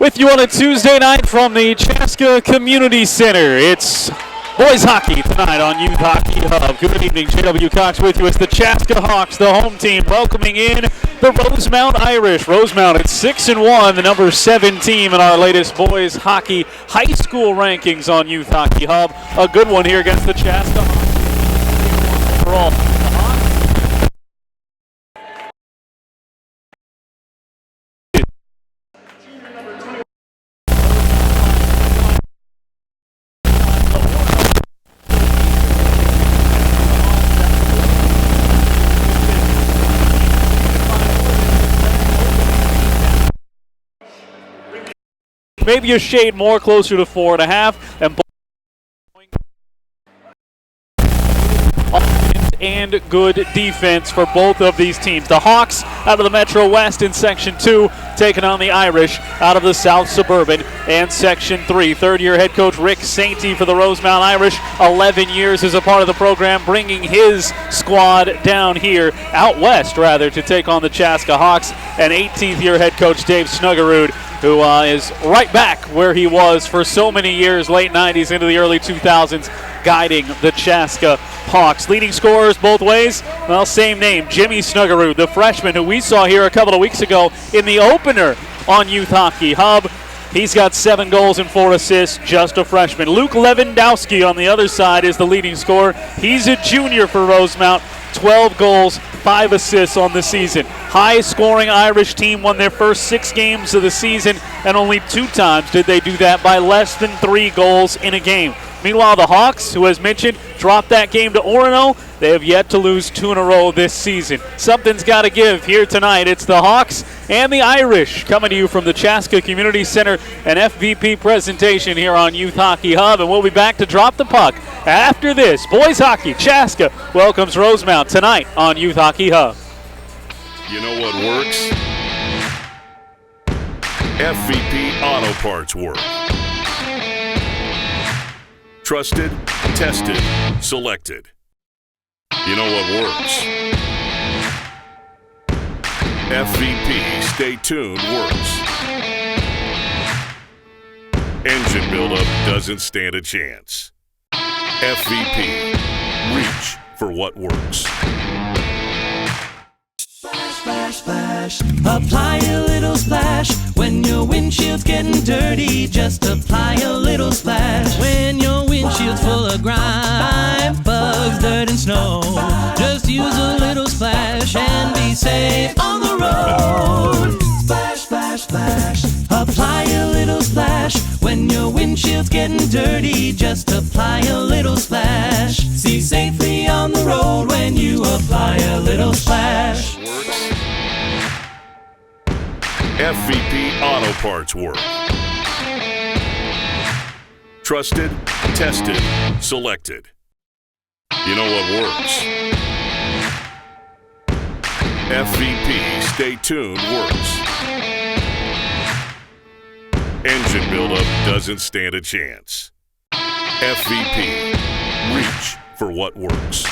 With you on a Tuesday night from the Chaska Community Center. It's boys hockey tonight on Youth Hockey Hub. Good evening, J.W. Cox with you. It's the Chaska Hawks, the home team, welcoming in the Rosemount Irish. Rosemount at 6-1, the number 7 team in our latest boys hockey high school rankings on Youth Hockey Hub. A good one here against the Chaska Hawks. Overall, maybe a shade more, closer to 4.5, and and good defense for both of these teams. The Hawks out of the Metro West in Section 2, taking on the Irish out of the South Suburban and Section 3. Third-year head coach Rick Sainty for the Rosemount Irish, 11 years as a part of the program, bringing his squad down here, out west rather, to take on the Chaska Hawks. And 18th-year head coach Dave Snuggerud, who is right back where he was for so many years, late 90s into the early 2000s, guiding the Chaska Hawks. Leading scorers both ways, well, same name, Jimmy Snuggerud, the freshman who we saw here a couple of weeks ago in the opener on Youth Hockey Hub. He's got 7 goals and 4 assists, just a freshman. Luke Lewandowski on the other side is the leading scorer. He's a junior for Rosemount. 12 goals, 5 assists on the season. High-scoring Irish team, won their first 6 games of the season, and only 2 times did they do that by less than 3 goals in a game. Meanwhile, the Hawks, who as mentioned, dropped that game to Orono. They have yet to lose 2 in a row this season. Something's got to give here tonight. It's the Hawks and the Irish coming to you from the Chaska Community Center, an FVP presentation here on Youth Hockey Hub, and we'll be back to drop the puck after this. Boys hockey, Chaska welcomes Rosemount tonight on Youth Hockey Hub. You know what works? FVP Auto Parts work. Trusted, tested, selected. You know what works? FVP Stay Tuned works. Engine buildup doesn't stand a chance. FVP, reach for what works. Splash, splash, apply a little splash. When your windshield's getting dirty, just apply a little splash. When your windshield's full of grime, bugs, dirt, and snow, just use a little splash and be safe on the road. Splash, splash, splash, apply a little splash. When your windshield's getting dirty, just apply a little splash. See safely on the road when you apply a little splash. FVP Auto Parts work. Trusted, tested, selected. You know what works? FVP Stay Tuned works. Engine buildup doesn't stand a chance. FVP, reach for what works.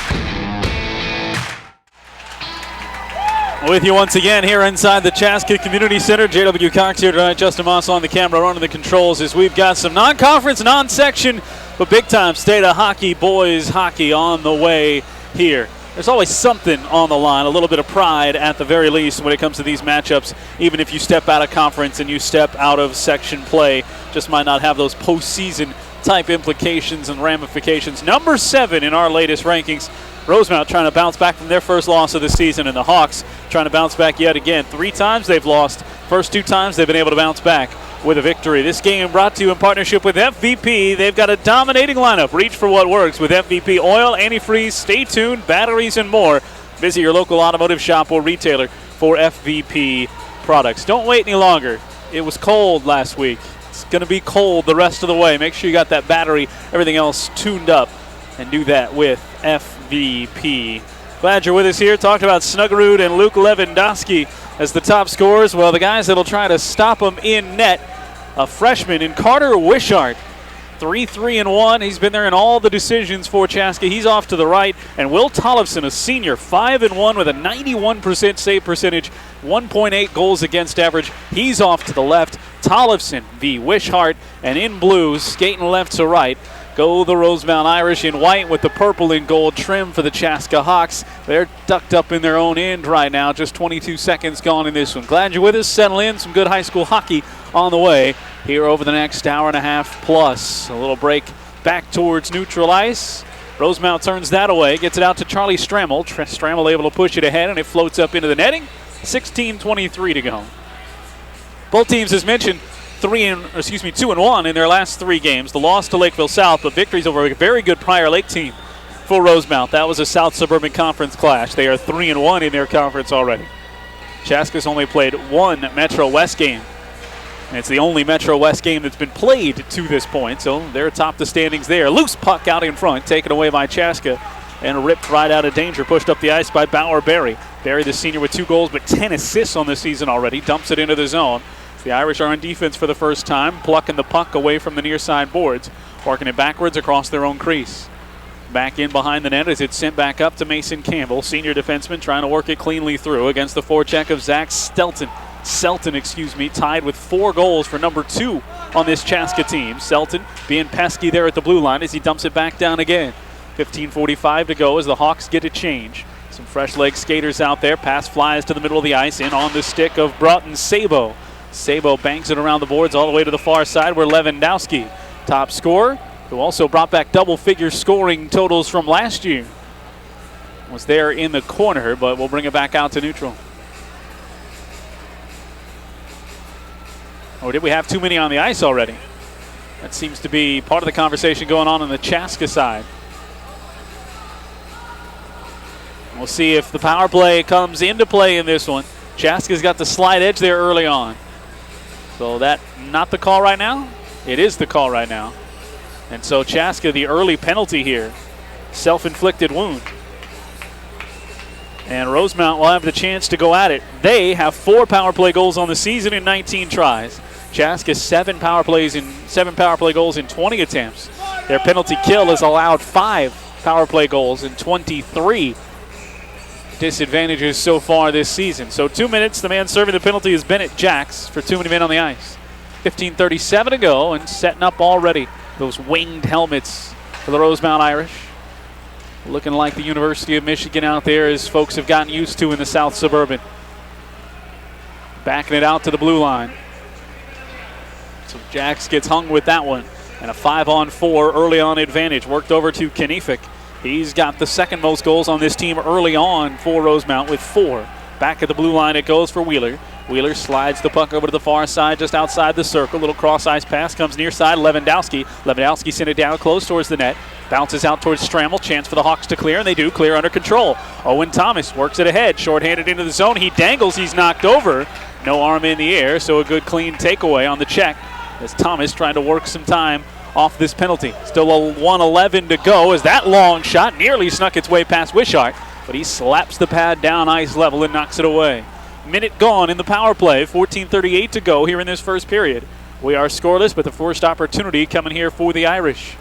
With you once again here inside the Chaska Community Center. J.W. Cox here tonight. Justin Moss on the camera, running the controls as we've got some non-conference, non-section, but big-time state of hockey, boys hockey on the way here. There's always something on the line, a little bit of pride at the very least when it comes to these matchups, even if you step out of conference and you step out of section play. Just might not have those postseason type implications and ramifications. Number 7 in our latest rankings. Rosemount trying to bounce back from their first loss of the season, and the Hawks trying to bounce back yet again. 3 times they've lost. First 2 times they've been able to bounce back with a victory. This game brought to you in partnership with FVP. They've got a dominating lineup. Reach for what works with FVP oil, antifreeze, Stay Tuned, batteries, and more. Visit your local automotive shop or retailer for FVP products. Don't wait any longer. It was cold last week. It's going to be cold the rest of the way. Make sure you got that battery, everything else tuned up, and do that with FVP. Glad you're with us here. Talked about Snuggerud and Luke Lewandowski as the top scorers. Well, the guys that'll try to stop them in net, a freshman in Carter Wishart. 3-3-1. He's been there in all the decisions for Chaska. He's off to the right. And Will Tollefson, a senior, 5-1 with a 91% save percentage, 1.8 goals against average. He's off to the left. Tollefson v. Wishart, and in blue, skating left to right, go the Rosemount Irish in white with the purple and gold trim for the Chaska Hawks. They're ducked up in their own end right now. Just 22 seconds gone in this one. Glad you're with us. Settle in. Some good high school hockey on the way here over the next hour and a half plus. A little break back towards neutral ice. Rosemount turns that away. Gets it out to Charlie Strammel. Strammel able to push it ahead, and it floats up into the netting. 16:23 to go. Both teams, as mentioned, 2-1 in their last 3 games. The loss to Lakeville South, but victories over a very good Prior Lake team for Rosemount. That was a South Suburban Conference clash. They are 3-1 in their conference already. Chaska's only played 1 Metro West game. And it's the only Metro West game that's been played to this point, so they're atop the standings there. Loose puck out in front, taken away by Chaska, and ripped right out of danger, pushed up the ice by Bauer Berry. Berry, the senior, with 2 goals but 10 assists on the season already, dumps it into the zone. The Irish are on defense for the first time, plucking the puck away from the near side boards, working it backwards across their own crease. Back in behind the net as it's sent back up to Mason Campbell, senior defenseman, trying to work it cleanly through against the forecheck of Zach Selton, tied with 4 goals for number 2 on this Chaska team. Selton being pesky there at the blue line as he dumps it back down again. 15:45 to go as the Hawks get a change. Some fresh leg skaters out there. Pass flies to the middle of the ice, in on the stick of Broughton Sabo. Sabo banks it around the boards all the way to the far side where Lewandowski, top scorer, who also brought back double-figure scoring totals from last year, was there in the corner, but we'll bring it back out to neutral. Or did we have too many on the ice already? That seems to be part of the conversation going on the Chaska side. We'll see if the power play comes into play in this one. Chaska's got the slight edge there early on. So that not the call right now? It is the call right now. And so Chaska, the early penalty here. Self-inflicted wound. And Rosemount will have the chance to go at it. They have 4 power play goals on the season in 19 tries. Chaska 7 power play goals in 20 attempts. Their penalty kill has allowed 5 power play goals in 23 disadvantages so far this season. So 2 minutes, the man serving the penalty is Bennett Jacks for too many men on the ice. 15:37 to go, and setting up already those winged helmets for the Rosemount Irish. Looking like the University of Michigan out there, as folks have gotten used to in the South Suburban. Backing it out to the blue line. So Jacks gets hung with that one. And a 5-on-4 early on advantage. Worked over to Kniefik. He's got the second most goals on this team early on for Rosemount with 4. Back at the blue line it goes for Wheeler. Wheeler slides the puck over to the far side just outside the circle. Little cross-ice pass comes near side. Lewandowski. Lewandowski sent it down close towards the net. Bounces out towards Strammel. Chance for the Hawks to clear, and they do clear under control. Owen Thomas works it ahead. Short-handed into the zone. He dangles. He's knocked over. No arm in the air, so a good clean takeaway on the check as Thomas trying to work some time off this penalty. Still a 1:11 to go as that long shot nearly snuck its way past Wishart, but he slaps the pad down ice level and knocks it away. Minute gone in the power play. 14:38 to go here in this first period. We are scoreless, but the first opportunity coming here for the Irish.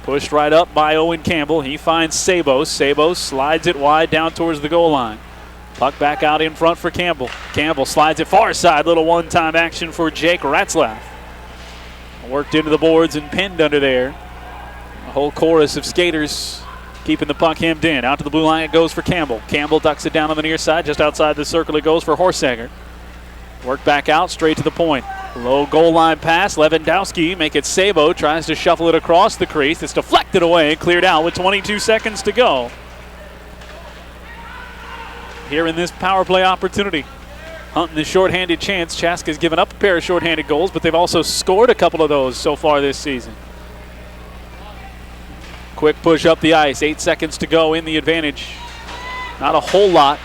Pushed right up by Owen Campbell. He finds Sabo. Sabo slides it wide down towards the goal line. Puck back out in front for Campbell. Campbell slides it far side. Little one-time action for Jake Ratzlaff. Worked into the boards and pinned under there. A whole chorus of skaters keeping the puck hemmed in. Out to the blue line it goes for Campbell. Campbell ducks it down on the near side. Just outside the circle it goes for Horsager. Work back out, straight to the point. Low goal line pass. Lewandowski make it Sabo. Tries to shuffle it across the crease. It's deflected away and cleared out with 22 seconds to go. Here in this power play opportunity. Hunting the shorthanded chance. Chaska's given up a pair of shorthanded goals, but they've also scored a couple of those so far this season. Quick push up the ice. 8 seconds to go in the advantage. Not a whole lot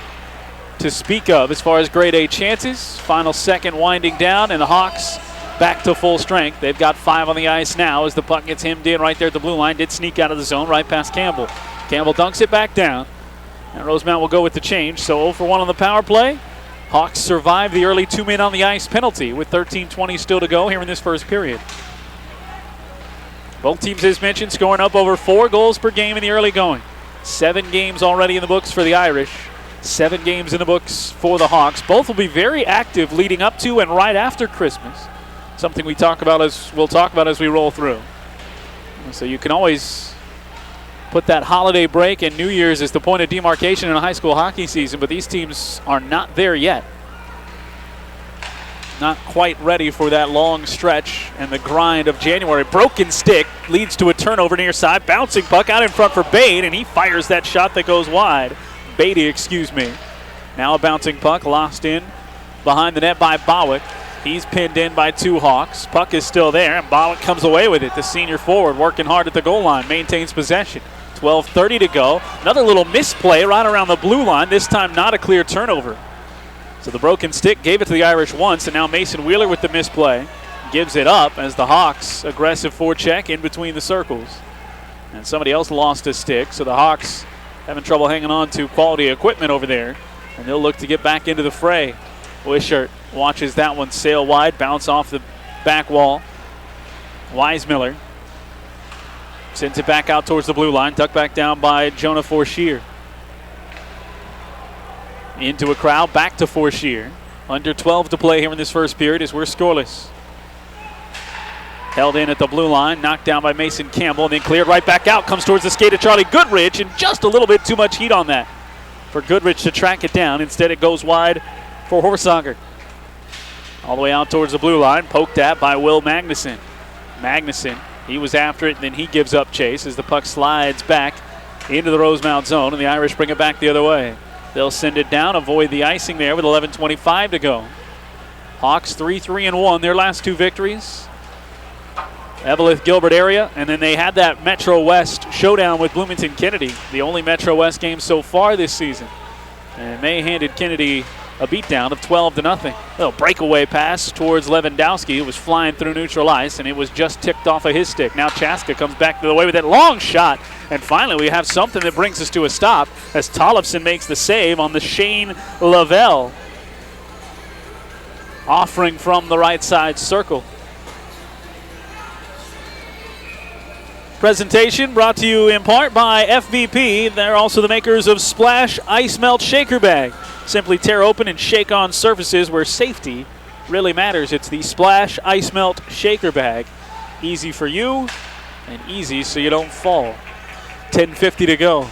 to speak of as far as grade A chances. Final second winding down, and the Hawks back to full strength. They've got 5 on the ice now as the puck gets hemmed in right there at the blue line. Did sneak out of the zone right past Campbell. Campbell dunks it back down. And Rosemount will go with the change. So 0 for 1 on the power play. Hawks survive the early 2 men on the ice penalty with 13:20 still to go here in this first period. Both teams, as mentioned, scoring up over 4 goals per game in the early going. 7 games already in the books for the Irish. 7 games in the books for the Hawks. Both will be very active leading up to and right after Christmas. Something we'll talk about as we roll through. So you can always put that holiday break, and New Year's is the point of demarcation in a high school hockey season, but these teams are not there yet. Not quite ready for that long stretch and the grind of January. Broken stick leads to a turnover near side. Bouncing puck out in front for Bade, and he fires that shot that goes wide. Beatty, excuse me. Now a bouncing puck lost in behind the net by Bowick. He's pinned in by 2 Hawks. Puck is still there, and Bowick comes away with it. The senior forward working hard at the goal line, maintains possession. 12:30 to go. Another little misplay right around the blue line, this time not a clear turnover. So the broken stick gave it to the Irish once, and now Mason Wheeler with the misplay gives it up as the Hawks aggressive forecheck in between the circles. And somebody else lost a stick, so the Hawks having trouble hanging on to quality equipment over there, and they'll look to get back into the fray. Wishart watches that one sail wide, bounce off the back wall. Weismiller sends it back out towards the blue line, tucked back down by Jonah Forshear. Into a crowd, back to Forshear. Under 12 to play here in this first period as we're scoreless. Held in at the blue line, knocked down by Mason Campbell, and then cleared right back out. Comes towards the skate of Charlie Goodrich, and just a little bit too much heat on that for Goodrich to track it down. Instead, it goes wide for Horsager. All the way out towards the blue line, poked at by Will Magnuson. Magnuson, he was after it, and then he gives up chase as the puck slides back into the Rosemount zone, and the Irish bring it back the other way. They'll send it down, avoid the icing there with 11:25 to go. Hawks 3-3-1, their last 2 victories. Evelyn Gilbert area, and then they had that Metro West showdown with Bloomington Kennedy, the only Metro West game so far this season. And they handed Kennedy a beatdown of 12-0. Little breakaway pass towards Lewandowski. It was flying through neutral ice, and it was just ticked off of his stick. Now Chaska comes back to the way with that long shot. And finally, we have something that brings us to a stop as Tollefson makes the save on the Shane Lavelle. Offering from the right side circle. Presentation brought to you in part by FVP. They're also the makers of Splash Ice Melt Shaker Bag. Simply tear open and shake on surfaces where safety really matters. It's the Splash Ice Melt Shaker Bag. Easy for you and easy so you don't fall. 10:50 to go.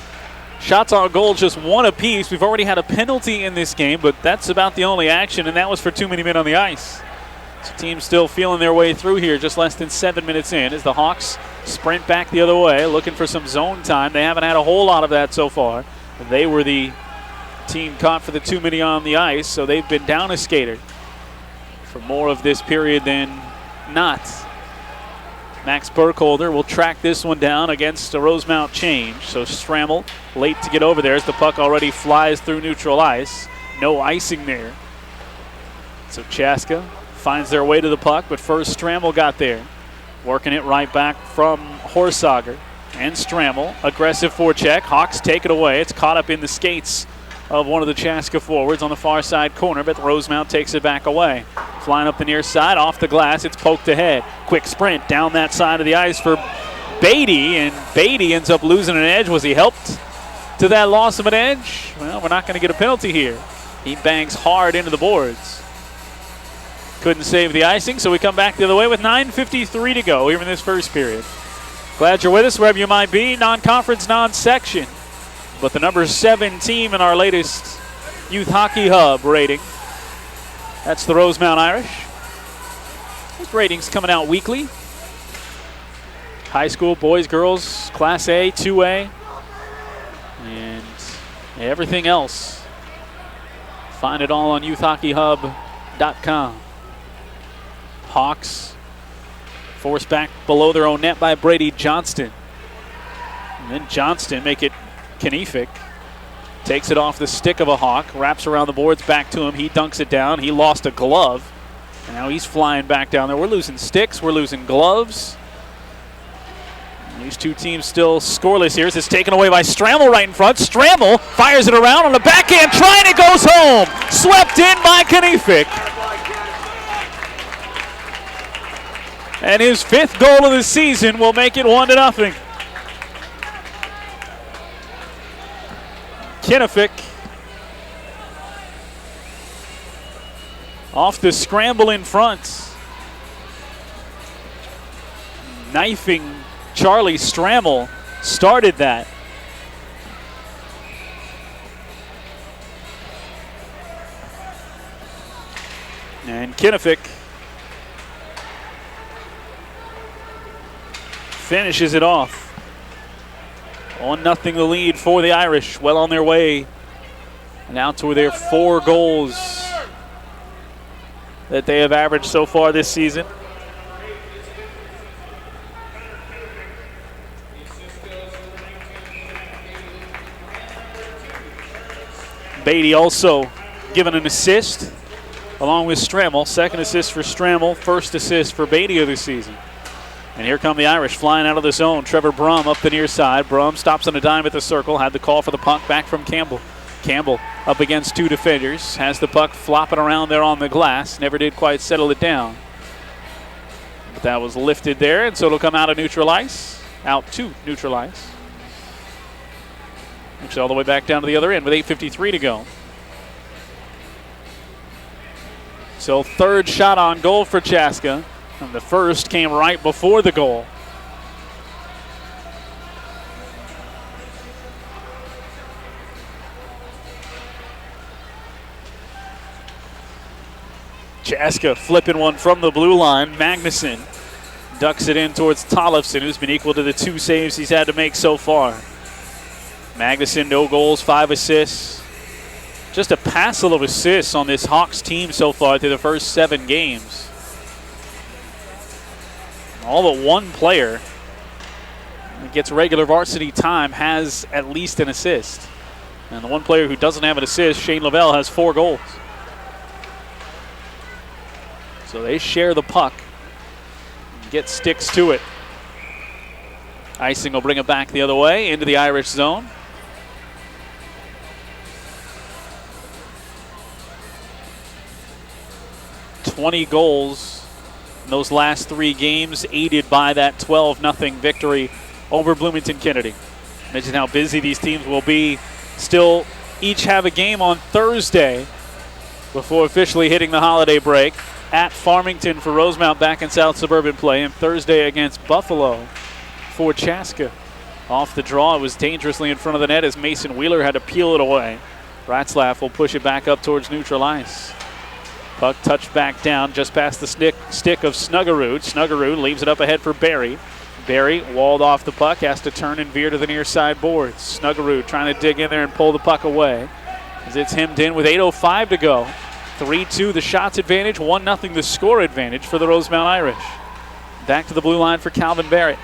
Shots on goal just 1 apiece. We've already had a penalty in this game, but that's about the only action, and that was for too many men on the ice. So teams still feeling their way through here just less than 7 minutes in as the Hawks sprint back the other way, looking for some zone time. They haven't had a whole lot of that so far. They were the team caught for the too many on the ice, so they've been down a skater for more of this period than not. Max Burkholder will track this one down against a Rosemount change. So Strammel late to get over there as the puck already flies through neutral ice. No icing there. So Chaska finds their way to the puck, but first Strammel got there. Working it right back from Horsager. And Strammel, aggressive forecheck. Hawks take it away. It's caught up in the skates of one of the Chaska forwards on the far side corner, but Rosemount takes it back away. Flying up the near side, off the glass, it's poked ahead. Quick sprint down that side of the ice for Beatty, and Beatty ends up losing an edge. Was he helped to that loss of an edge? Well, we're not going to get a penalty here. He bangs hard into the boards. Couldn't save the icing, so we come back the other way with 9:53 to go here in this first period. Glad you're with us wherever you might be, non-conference, non-section. But the number 7 team in our latest Youth Hockey Hub rating. That's the Rosemount Irish. Those ratings coming out weekly. High school, boys, girls, Class A, 2A, and everything else. Find it all on youthhockeyhub.com. Hawks forced back below their own net by Brady Johnston. And then Johnston make it Kniefik. Takes it off the stick of a Hawk, wraps around the boards back to him. He dunks it down. He lost a glove. And now he's flying back down there. We're losing sticks. We're losing gloves. And these two teams still scoreless here. It's taken away by Strammel right in front. Strammel fires it around on the backhand, trying, it goes home. Swept in by Kniefik. And his 5th goal of the season will make it 1-0. Kniefik off the scramble in front. Knifing Charlie Strammel started that. And Kinnifick finishes it off. 1-0 the lead for the Irish. Well on their way now to their 4 goals that they have averaged so far this season. Beatty also given an assist along with Strammel. Second assist for Strammel, first assist for Beatty of the season. And here come the Irish flying out of the zone. Trevor Brum up the near side. Brum stops on a dime at the circle. Had the call for the puck back from Campbell. Campbell up against 2 defenders. Has the puck flopping around there on the glass. Never did quite settle it down. But that was lifted there, and so it'll come out of neutral ice. Out to neutral ice. Actually all the way back down to the other end with 8:53 to go. So third shot on goal for Chaska. And the first came right before the goal. Chaska flipping one from the blue line. Magnuson ducks it in towards Tollefson, who's been equal to the 2 saves he's had to make so far. Magnuson, no goals, 5 assists. Just a passel of assists on this Hawks team so far through the first 7 games. All but one player that gets regular varsity time has at least an assist. And the one player who doesn't have an assist, Shane Lavelle, has 4 goals. So they share the puck and get sticks to it. Icing will bring it back the other way into the Irish zone. $20 goals in those last 3 games, aided by that 12-0 victory over Bloomington Kennedy. Imagine how busy these teams will be. Still each have a game on Thursday before officially hitting the holiday break at Farmington for Rosemount back in South Suburban play, and Thursday against Buffalo for Chaska. Off the draw, it was dangerously in front of the net as Mason Wheeler had to peel it away. Ratzlaff will push it back up towards neutral ice. Puck touched back down just past the stick of Snuggerud. Snuggerud leaves it up ahead for Barry. Barry walled off the puck, has to turn and veer to the near side boards. Snuggerud trying to dig in there and pull the puck away as it's hemmed in with 8:05 to go. 3-2 the shots advantage, 1-0 the score advantage for the Rosemount Irish. Back to the blue line for Calvin Barrett.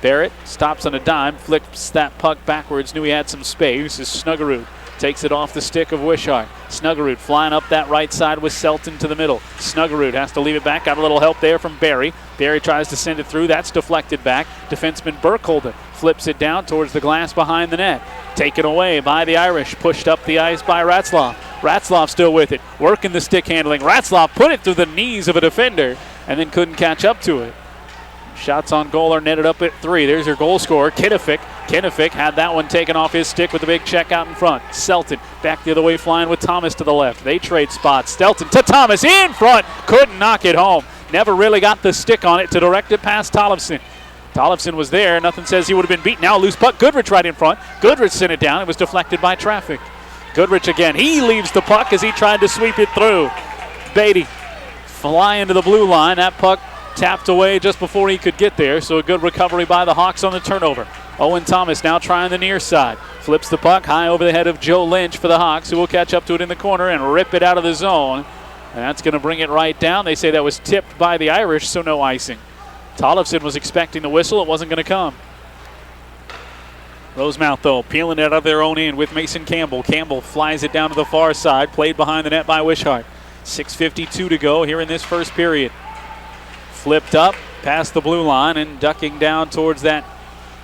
Barrett stops on a dime, flips that puck backwards, knew he had some space as Snuggerud takes it off the stick of Wishart. Snuggerud flying up that right side with Selton to the middle. Snuggerud has to leave it back. Got a little help there from Barry. Barry tries to send it through. That's deflected back. Defenseman Burkholder flips it down towards the glass behind the net. Taken away by the Irish. Pushed up the ice by Ratzlaff. Ratzlaff still with it. Working the stick handling. Ratzlaff put it through the knees of a defender and then couldn't catch up to it. Shots on goal are netted up at 3. There's your goal scorer, Kinnifick. Kinnifick had that one taken off his stick with a big check out in front. Selton back the other way flying with Thomas to the left. They trade spots. Stelton to Thomas in front. Couldn't knock it home. Never really got the stick on it to direct it past Tollefson. Tollefson was there. Nothing says he would have been beat. Now loose puck. Goodrich right in front. Goodrich sent it down. It was deflected by traffic. Goodrich again. He leaves the puck as he tried to sweep it through. Beatty flying to the blue line. That puck tapped away just before he could get there, so a good recovery by the Hawks on the turnover. Owen Thomas now trying the near side. Flips the puck high over the head of Joe Lynch for the Hawks, who will catch up to it in the corner and rip it out of the zone. And that's going to bring it right down. They say that was tipped by the Irish, so no icing. Tollefson was expecting the whistle. It wasn't going to come. Rosemount, though, peeling it out of their own end with Mason Campbell. Campbell flies it down to the far side, played behind the net by Wishart. 6:52 to go here in this first period. Flipped up past the blue line and ducking down towards that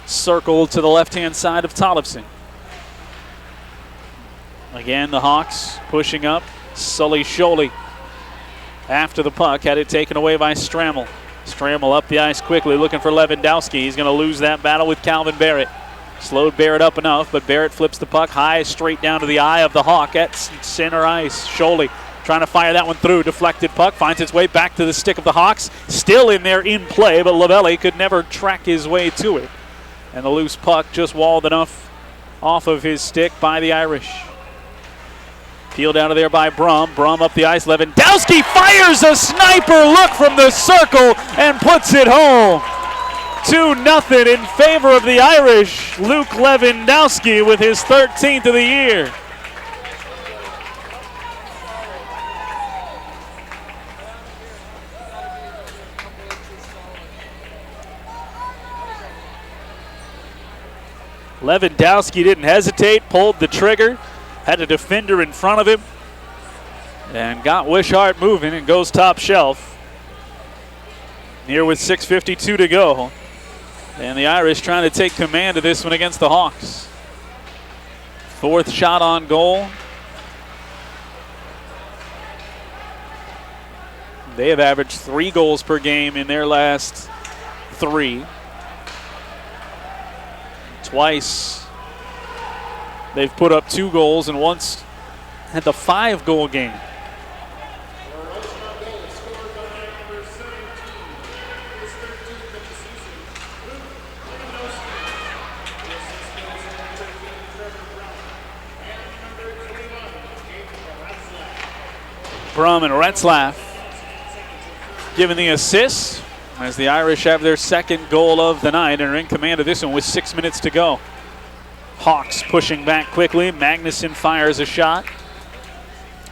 circle to the left-hand side of Tollefson. Again, the Hawks pushing up. Sully Sholey after the puck, had it taken away by Strammel. Strammel up the ice quickly, looking for Lewandowski. He's going to lose that battle with Calvin Barrett. Slowed Barrett up enough, but Barrett flips the puck high straight down to the eye of the Hawk at center ice. Sholey trying to fire that one through. Deflected puck finds its way back to the stick of the Hawks. Still in there in play, but Lavelli could never track his way to it. And the loose puck just walled enough off of his stick by the Irish. Peeled out of there by Brum. Brum up the ice. Lewandowski fires a sniper look from the circle and puts it home. 2-0 in favor of the Irish. Luke Lewandowski with his 13th of the year. Lewandowski didn't hesitate, pulled the trigger, had a defender in front of him, and got Wishart moving and goes top shelf. Here with 6:52 to go. And the Irish trying to take command of this one against the Hawks. 4th shot on goal. They have averaged 3 goals per game in their last 3. Twice they've put up 2 goals and once had the 5-goal game. Brum and Retzlaff giving the assist as the Irish have their 2nd goal of the night and are in command of this one with 6 minutes to go. Hawks pushing back quickly. Magnuson fires a shot.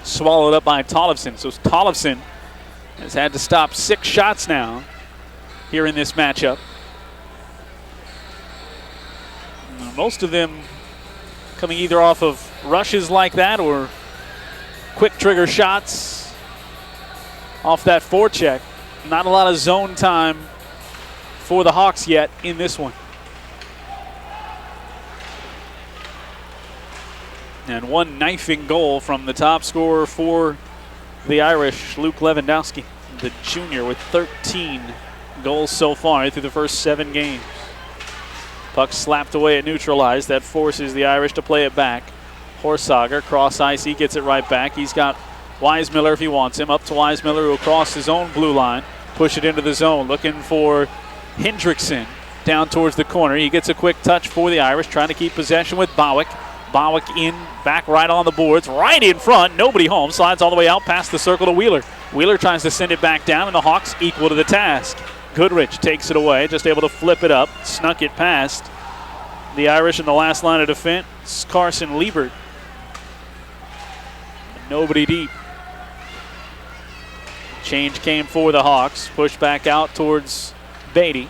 Swallowed up by Tollefson. So Tollefson has had to stop 6 shots now here in this matchup. Most of them coming either off of rushes like that or quick trigger shots off that forecheck. Not a lot of zone time for the Hawks yet in this one. And one knifing goal from the top scorer for the Irish, Luke Lewandowski, the junior, with 13 goals so far through the first 7 games. Puck slapped away at neutralized. That forces the Irish to play it back. Horsager, cross ice, he gets it right back. He's got Weismiller if he wants him. Up to Weismiller, who will cross his own blue line. Push it into the zone, looking for Hendrickson down towards the corner. He gets a quick touch for the Irish, trying to keep possession with Bowick. Bowick in, back right on the boards, right in front, nobody home. Slides all the way out past the circle to Wheeler. Wheeler tries to send it back down, and the Hawks equal to the task. Goodrich takes it away, just able to flip it up, snuck it past the Irish in the last line of defense, Carson Liebert. Nobody deep. Change came for the Hawks. Push back out towards Beatty.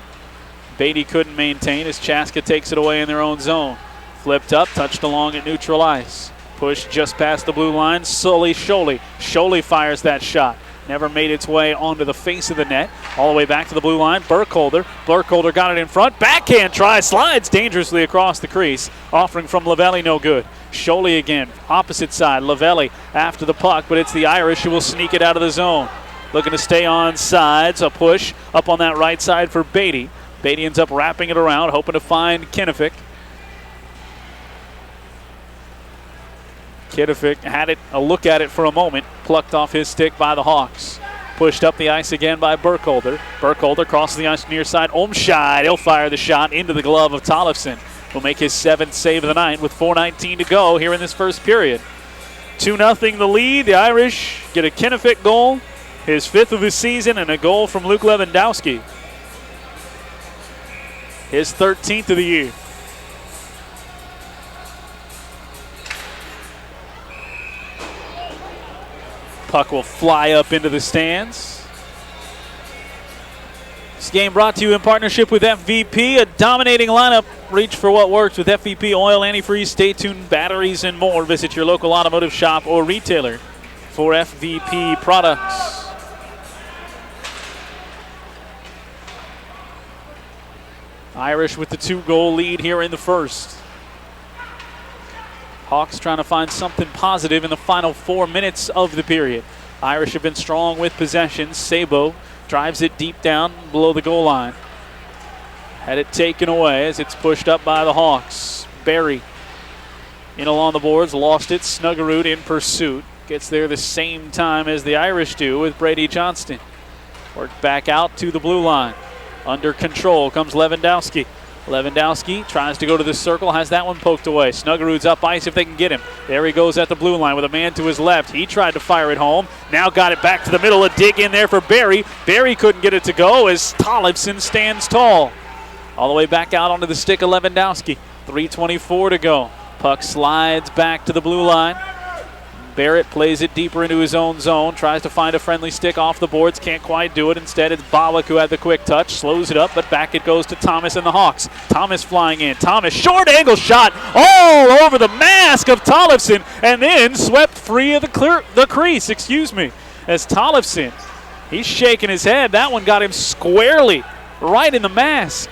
Beatty couldn't maintain as Chaska takes it away in their own zone. Flipped up, touched along at neutral ice. Pushed just past the blue line. Sully Sholey. Sholey fires that shot. Never made its way onto the face of the net. All the way back to the blue line. Burkholder. Burkholder got it in front. Backhand try. Slides dangerously across the crease. Offering from Lavelli, no good. Sholey again. Opposite side. Lavelli after the puck, but it's the Irish who will sneak it out of the zone. Looking to stay on sides. A push up on that right side for Beatty. Beatty ends up wrapping it around, hoping to find Kinnefick. Kinnefick had it, a look at it for a moment, plucked off his stick by the Hawks. Pushed up the ice again by Burkholder. Burkholder crosses the ice near side. Omscheid, he'll fire the shot into the glove of Tollefson. Will make his 7th save of the night with 4:19 to go here in this first period. 2-0 the lead. The Irish get a Kinnefick goal, his 5th of the season, and a goal from Luke Lewandowski, his 13th of the year. Puck will fly up into the stands. This game brought to you in partnership with FVP, a dominating lineup. Reach for what works with FVP oil, antifreeze, stay-tuned batteries, and more. Visit your local automotive shop or retailer for FVP products. Irish with the 2-goal lead here in the first. Hawks trying to find something positive in the final 4 minutes of the period. Irish have been strong with possession. Sabo drives it deep down below the goal line. Had it taken away as it's pushed up by the Hawks. Barry in along the boards, lost it. Snuggerud in pursuit. gets there the same time as the Irish do with Brady Johnston. Work back out to the blue line. Under control comes Lewandowski. Lewandowski tries to go to the circle, has that one poked away. Snuggerud's up ice if they can get him. There he goes at the blue line with a man to his left. He tried to fire it home. Now got it back to the middle. A dig in there for Barry. Barry couldn't get it to go as Tollefson stands tall. All the way back out onto the stick of Lewandowski. 3:24 to go. Puck slides back to the blue line. Barrett plays it deeper into his own zone, tries to find a friendly stick off the boards, can't quite do it. Instead, it's Bawick who had the quick touch, slows it up, but back it goes to Thomas and the Hawks. Thomas flying in. Thomas, short angle shot all over the mask of Tollefson, and then swept free of the crease, as Tollefson, he's shaking his head. That one got him squarely right in the mask.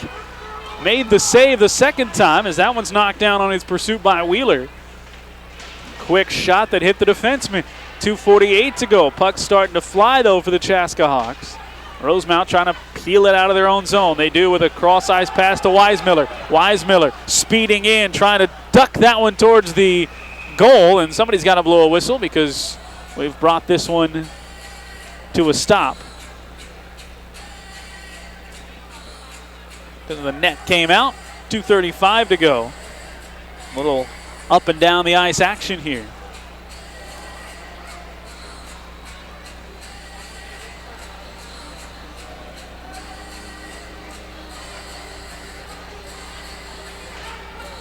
Made the save the second time as that one's knocked down on his pursuit by Wheeler. Quick shot that hit the defenseman. 2:48 to go. Puck's starting to fly, though, for the Chaska Hawks. Rosemount trying to peel it out of their own zone. They do with a cross-ice pass to Weismiller. Weismiller speeding in, trying to duck that one towards the goal, and somebody's got to blow a whistle because we've brought this one to a stop. The net came out. 2:35 to go. Little up and down the ice action here.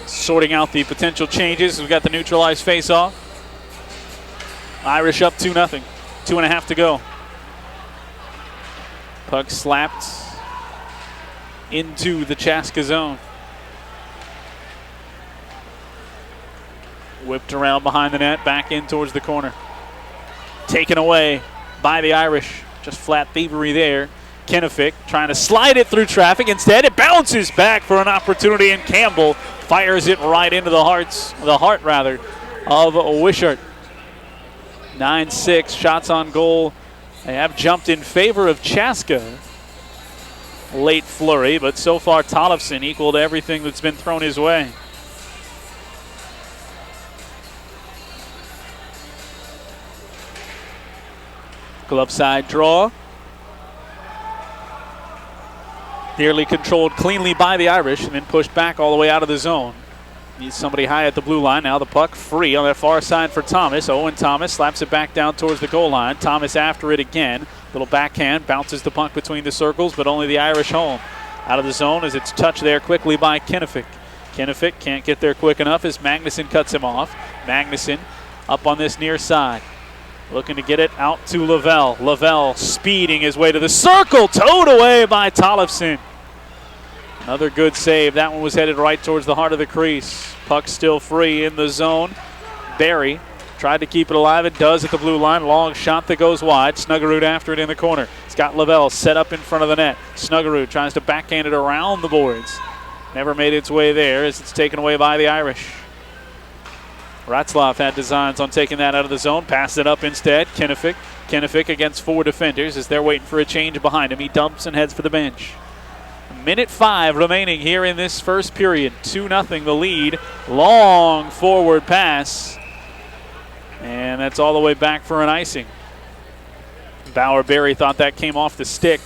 Sorting out the potential changes. We've got the neutralized face-off. Irish up 2-0. 2.5 to go. Puck slapped into the Chaska zone. Whipped around behind the net, back in towards the corner. Taken away by the Irish. Just flat thievery there. Kennefic trying to slide it through traffic. Instead, it bounces back for an opportunity, and Campbell fires it right into the heart of Wishart. 9-6 shots on goal. They have jumped in favor of Chaska. Late flurry, but so far Tollefson equaled everything that's been thrown his way. Glove side draw. Nearly controlled cleanly by the Irish and then pushed back all the way out of the zone. Needs somebody high at the blue line. Now the puck free on that far side for Thomas. Owen Thomas slaps it back down towards the goal line. Thomas after it again. Little backhand, bounces the puck between the circles, but only the Irish home. Out of the zone as it's touched there quickly by Kennefic. Kennefic can't get there quick enough as Magnuson cuts him off. Magnuson up on this near side. Looking to get it out to Lavelle. Lavelle speeding his way to the circle. Towed away by Tollefson. Another good save. That one was headed right towards the heart of the crease. Puck still free in the zone. Barry tried to keep it alive. It does at the blue line. Long shot that goes wide. Snuggerud after it in the corner. Scott Lavelle set up in front of the net. Snuggerud tries to backhand it around the boards. Never made its way there as it's taken away by the Irish. Ratzlaff had designs on taking that out of the zone. Passed it up instead. Kennefic. Kennefic against 4 defenders as they're waiting for a change behind him. He dumps and heads for the bench. 1:05 remaining here in this first period. 2-0 the lead. Long forward pass. And that's all the way back for an icing. Bauer Berry thought that came off the stick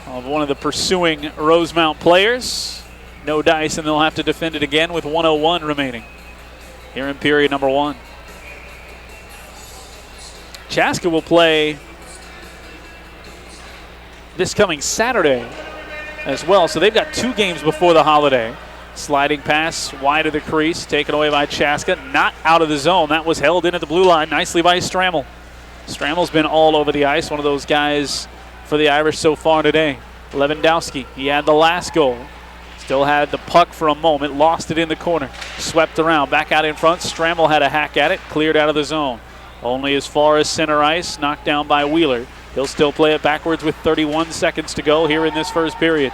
of one of the pursuing Rosemount players. No dice, and they'll have to defend it again with 1:01 remaining here in period number 1. Chaska will play this coming Saturday as well, so they've got 2 games before the holiday. Sliding pass wide of the crease, taken away by Chaska, not out of the zone. That was held in at the blue line nicely by Strammel. Strammel's been all over the ice, one of those guys for the Irish so far today. Lewandowski, he had the last goal. Still had the puck for a moment, lost it in the corner. Swept around, back out in front. Strammel had a hack at it, cleared out of the zone. Only as far as center ice, knocked down by Wheeler. He'll still play it backwards with 31 seconds to go here in this first period.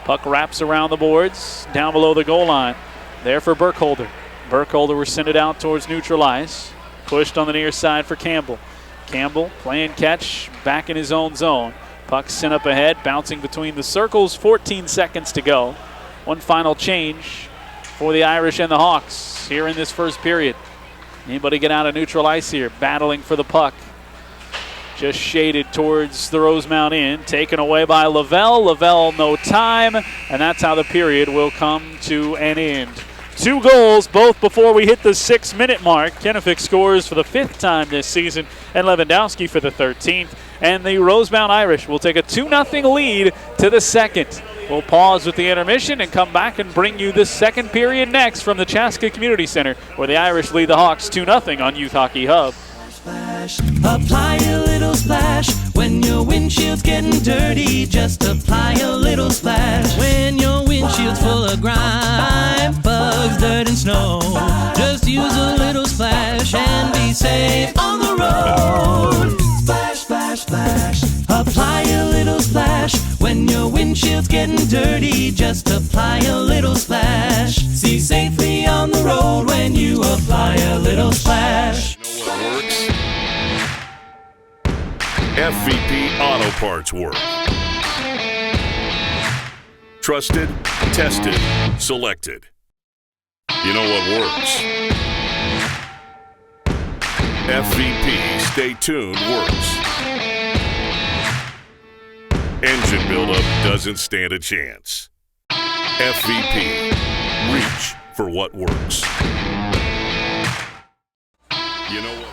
Puck wraps around the boards, down below the goal line. There for Burkholder. Burkholder was sent it out towards neutral ice. Pushed on the near side for Campbell. Campbell playing catch back in his own zone. Puck sent up ahead, bouncing between the circles. 14 seconds to go. One final change for the Irish and the Hawks here in this first period. Anybody get out of neutral ice here? Battling for the puck. Just shaded towards the Rosemount end. Taken away by Lavelle. Lavelle no time. And that's how the period will come to an end. 2 goals, both before we hit the 6-minute mark. Kennefic scores for the 5th time this season, and Lewandowski for the 13th. And the Rosemount Irish will take a 2-0 lead to the second. We'll pause with the intermission and come back and bring you the second period next from the Chaska Community Center, where the Irish lead the Hawks 2-0 on Youth Hockey Hub. Splash, apply a little splash. When your windshield's getting dirty, just apply a little splash. When your windshield's full of grime, bugs, dirt, and snow, just use a little splash and be safe on the road. Splash, splash, splash, apply a little splash. When your windshield's getting dirty, just apply a little splash. See safely on the road when you apply a little splash. You know what works? FVP Auto Parts work. Trusted, tested, selected. You know what works? FVP Stay Tuned works. Engine buildup doesn't stand a chance. FVP, reach for what works. You know what?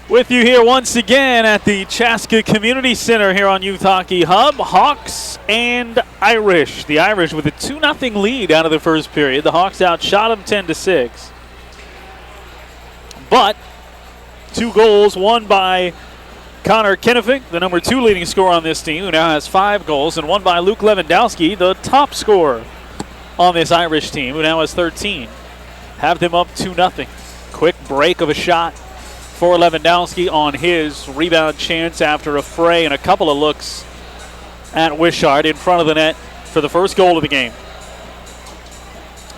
With you here once again at the Chaska Community Center here on Youth Hockey Hub. Hawks and Irish. The Irish with a 2-0 lead out of the first period. The Hawks outshot them 10-6. But 2 goals, one by Connor Kennefic, the number 2 leading scorer on this team, who now has 5 goals, and one by Luke Lewandowski, the top scorer on this Irish team, who now has 13. Have them up 2-0. Quick break of a shot for Lewandowski on his rebound chance after a fray and a couple of looks at Wishart in front of the net for the first goal of the game.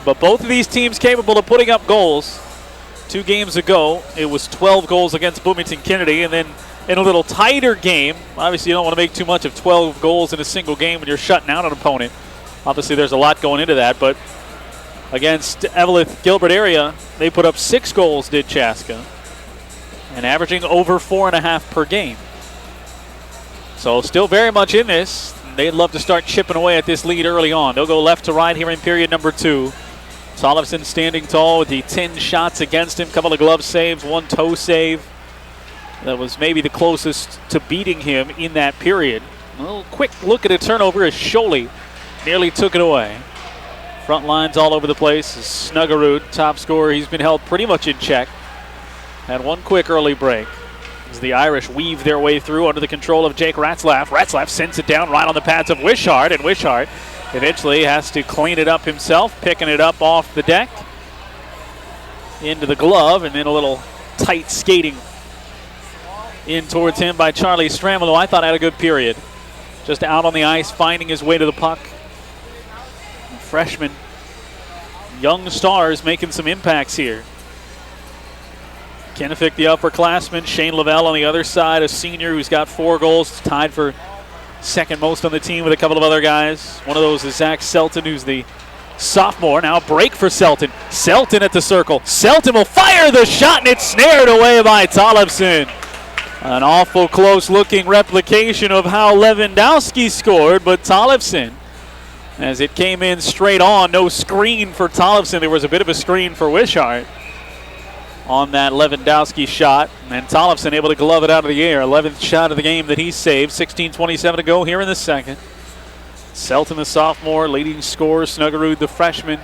But both of these teams capable of putting up goals. 2 games ago, it was 12 goals against Bloomington Kennedy, and then in a little tighter game, obviously you don't want to make too much of 12 goals in a single game when you're shutting out an opponent. Obviously there's a lot going into that, but against Evelyn Gilbert area, they put up 6 goals, did Chaska, and averaging over 4.5 per game. So still very much in this. They'd love to start chipping away at this lead early on. They'll go left to right here in period number 2. Tollefson standing tall with the 10 shots against him. Couple of glove saves, 1 toe save. That was maybe the closest to beating him in that period. A little quick look at a turnover as Scholey nearly took it away. Front lines all over the place. Snuggerud, top scorer, he's been held pretty much in check. Had 1 quick early break as the Irish weave their way through under the control of Jake Ratzlaff. Ratzlaff sends it down right on the pads of Wishart, and Wishart eventually has to clean it up himself, picking it up off the deck into the glove, and then a little tight skating in towards him by Charlie Stramel, who I thought had a good period. Just out on the ice, finding his way to the puck. Freshman, young stars making some impacts here. Kennefic, the upperclassman. Shane Lavelle on the other side, a senior who's got 4 goals, tied for second most on the team with a couple of other guys. One of those is Zach Selton, who's the sophomore. Now a break for Selton. Selton at the circle. Selton will fire the shot, and it's snared away by Tollefson. An awful close-looking replication of how Lewandowski scored, but Tollefson, as it came in straight on, no screen for Tollefson. There was a bit of a screen for Wishart on that Lewandowski shot, and Tollefson able to glove it out of the air. 11th shot of the game that he saved. 16:27 to go here in the second. Selton, the sophomore, leading scorer. Snuggerud, the freshman.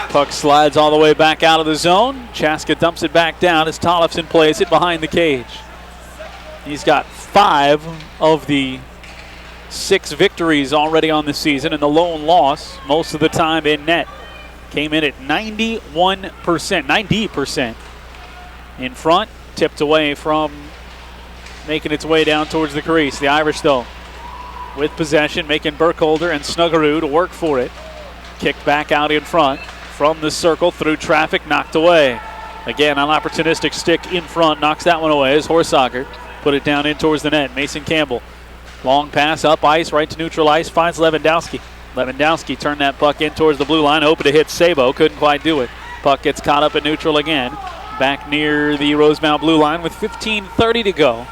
Puck slides all the way back out of the zone. Chaska dumps it back down as Tollefson plays it behind the cage. He's got 5 of the 6 victories already on the season, and the lone loss most of the time in net. Came in at 90% in front, tipped away from making its way down towards the crease. The Irish, though, with possession, making Burkholder and Snuggerud work for it. Kicked back out in front from the circle through traffic, knocked away. Again, an opportunistic stick in front, knocks that one away as Horsager put it down in towards the net. Mason Campbell, long pass up ice, right to neutral ice, finds Lewandowski. Lewandowski turned that puck in towards the blue line, hoping to hit Sabo, couldn't quite do it. Puck gets caught up at neutral again, back near the Rosemount blue line with 15:30 to go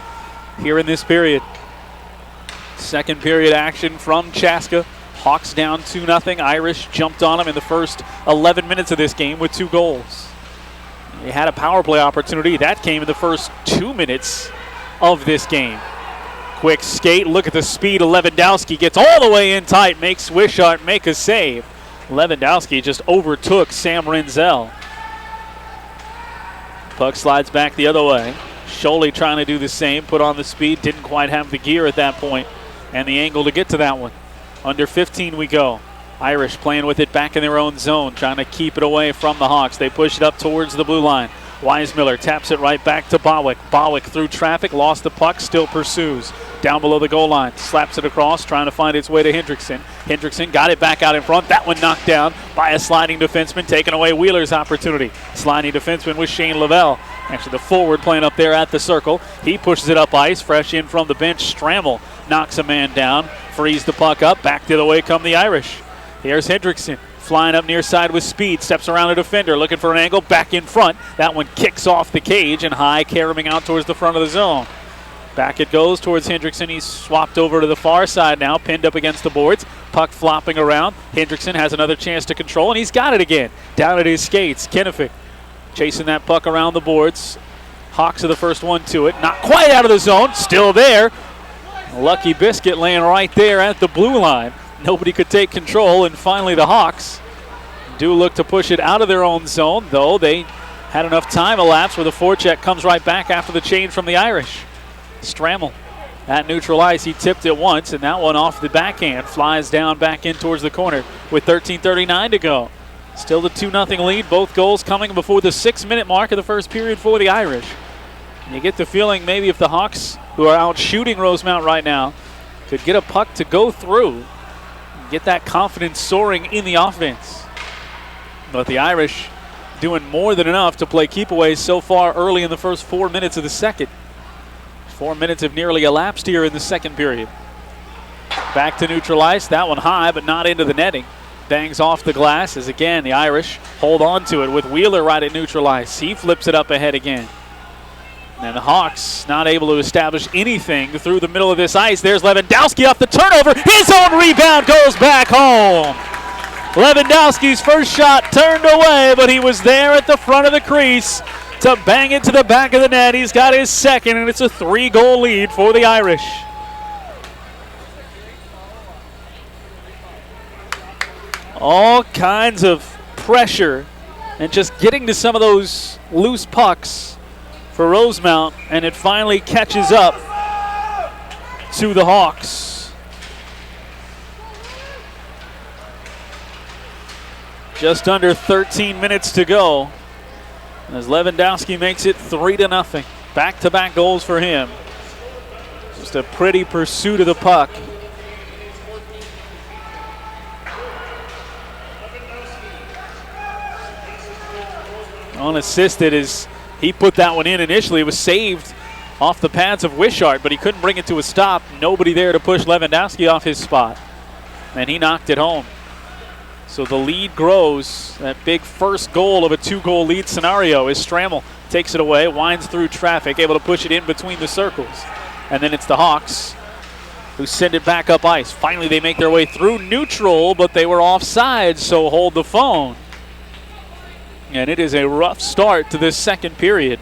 here in this period. Second period action from Chaska. Hawks down 2-0. Irish jumped on them in the first 11 minutes of this game with 2 goals. They had a power play opportunity. That came in the first 2 minutes of this game. Quick skate, look at the speed of Lewandowski. Gets all the way in tight, makes Wishart make a save. Lewandowski just overtook Sam Renzel. Puck slides back the other way. Scholey trying to do the same, put on the speed, didn't quite have the gear at that point and the angle to get to that one. Under 15 we go. Irish playing with it back in their own zone, trying to keep it away from the Hawks. They push it up towards the blue line. Weismiller taps it right back to Bowick. Bowick through traffic, lost the puck, still pursues. Down below the goal line, slaps it across, trying to find its way to Hendrickson. Hendrickson got it back out in front. That one knocked down by a sliding defenseman, taking away Wheeler's opportunity. Sliding defenseman was Shane Lavelle. Actually, the forward playing up there at the circle. He pushes it up ice, fresh in from the bench. Stramel knocks a man down, frees the puck up. Back the other way come the Irish. Here's Hendrickson. Flying up near side with speed, steps around a defender, looking for an angle, back in front. That one kicks off the cage and high, carrying out towards the front of the zone. Back it goes towards Hendrickson. He's swapped over to the far side now, pinned up against the boards. Puck flopping around. Hendrickson has another chance to control, and he's got it again. Down at his skates, Kennefic chasing that puck around the boards. Hawks are the first one to it. Not quite out of the zone, still there. Lucky Biscuit laying right there at the blue line. Nobody could take control, and finally the Hawks do look to push it out of their own zone, though they had enough time elapsed where the forecheck comes right back after the change from the Irish. Strammel at neutral ice. He tipped it once, and that one off the backhand flies down back in towards the corner with 13:39 to go. Still the 2-0 lead. Both goals coming before the 6-minute mark of the first period for the Irish. And you get the feeling maybe if the Hawks, who are out shooting Rosemount right now, could get a puck to go through, get that confidence soaring in the offense. But the Irish doing more than enough to play keep-aways so far early in the first 4 minutes of the second. 4 minutes have nearly elapsed here in the second period. Back to neutral ice. That one high, but not into the netting. Bangs off the glass as, again, the Irish hold on to it with Wheeler right at neutral ice. He flips it up ahead again. And the Hawks not able to establish anything through the middle of this ice. There's Lewandowski off the turnover. His own rebound goes back home. Lewandowski's first shot turned away, but he was there at the front of the crease to bang it to the back of the net. He's got his second, and it's a 3-goal lead for the Irish. All kinds of pressure and just getting to some of those loose pucks for Rosemount, and it finally catches up to the Hawks. Just under 13 minutes to go as Lewandowski makes it 3-0. Back-to-back goals for him. Just a pretty pursuit of the puck. Unassisted as he put that one in initially. It was saved off the pads of Wishart, but he couldn't bring it to a stop. Nobody there to push Lewandowski off his spot. And he knocked it home. So the lead grows. That big first goal of a 2-goal lead scenario is Strammel takes it away, winds through traffic, able to push it in between the circles. And then it's the Hawks who send it back up ice. Finally they make their way through neutral, but they were offside, so hold the phone. And it is a rough start to this second period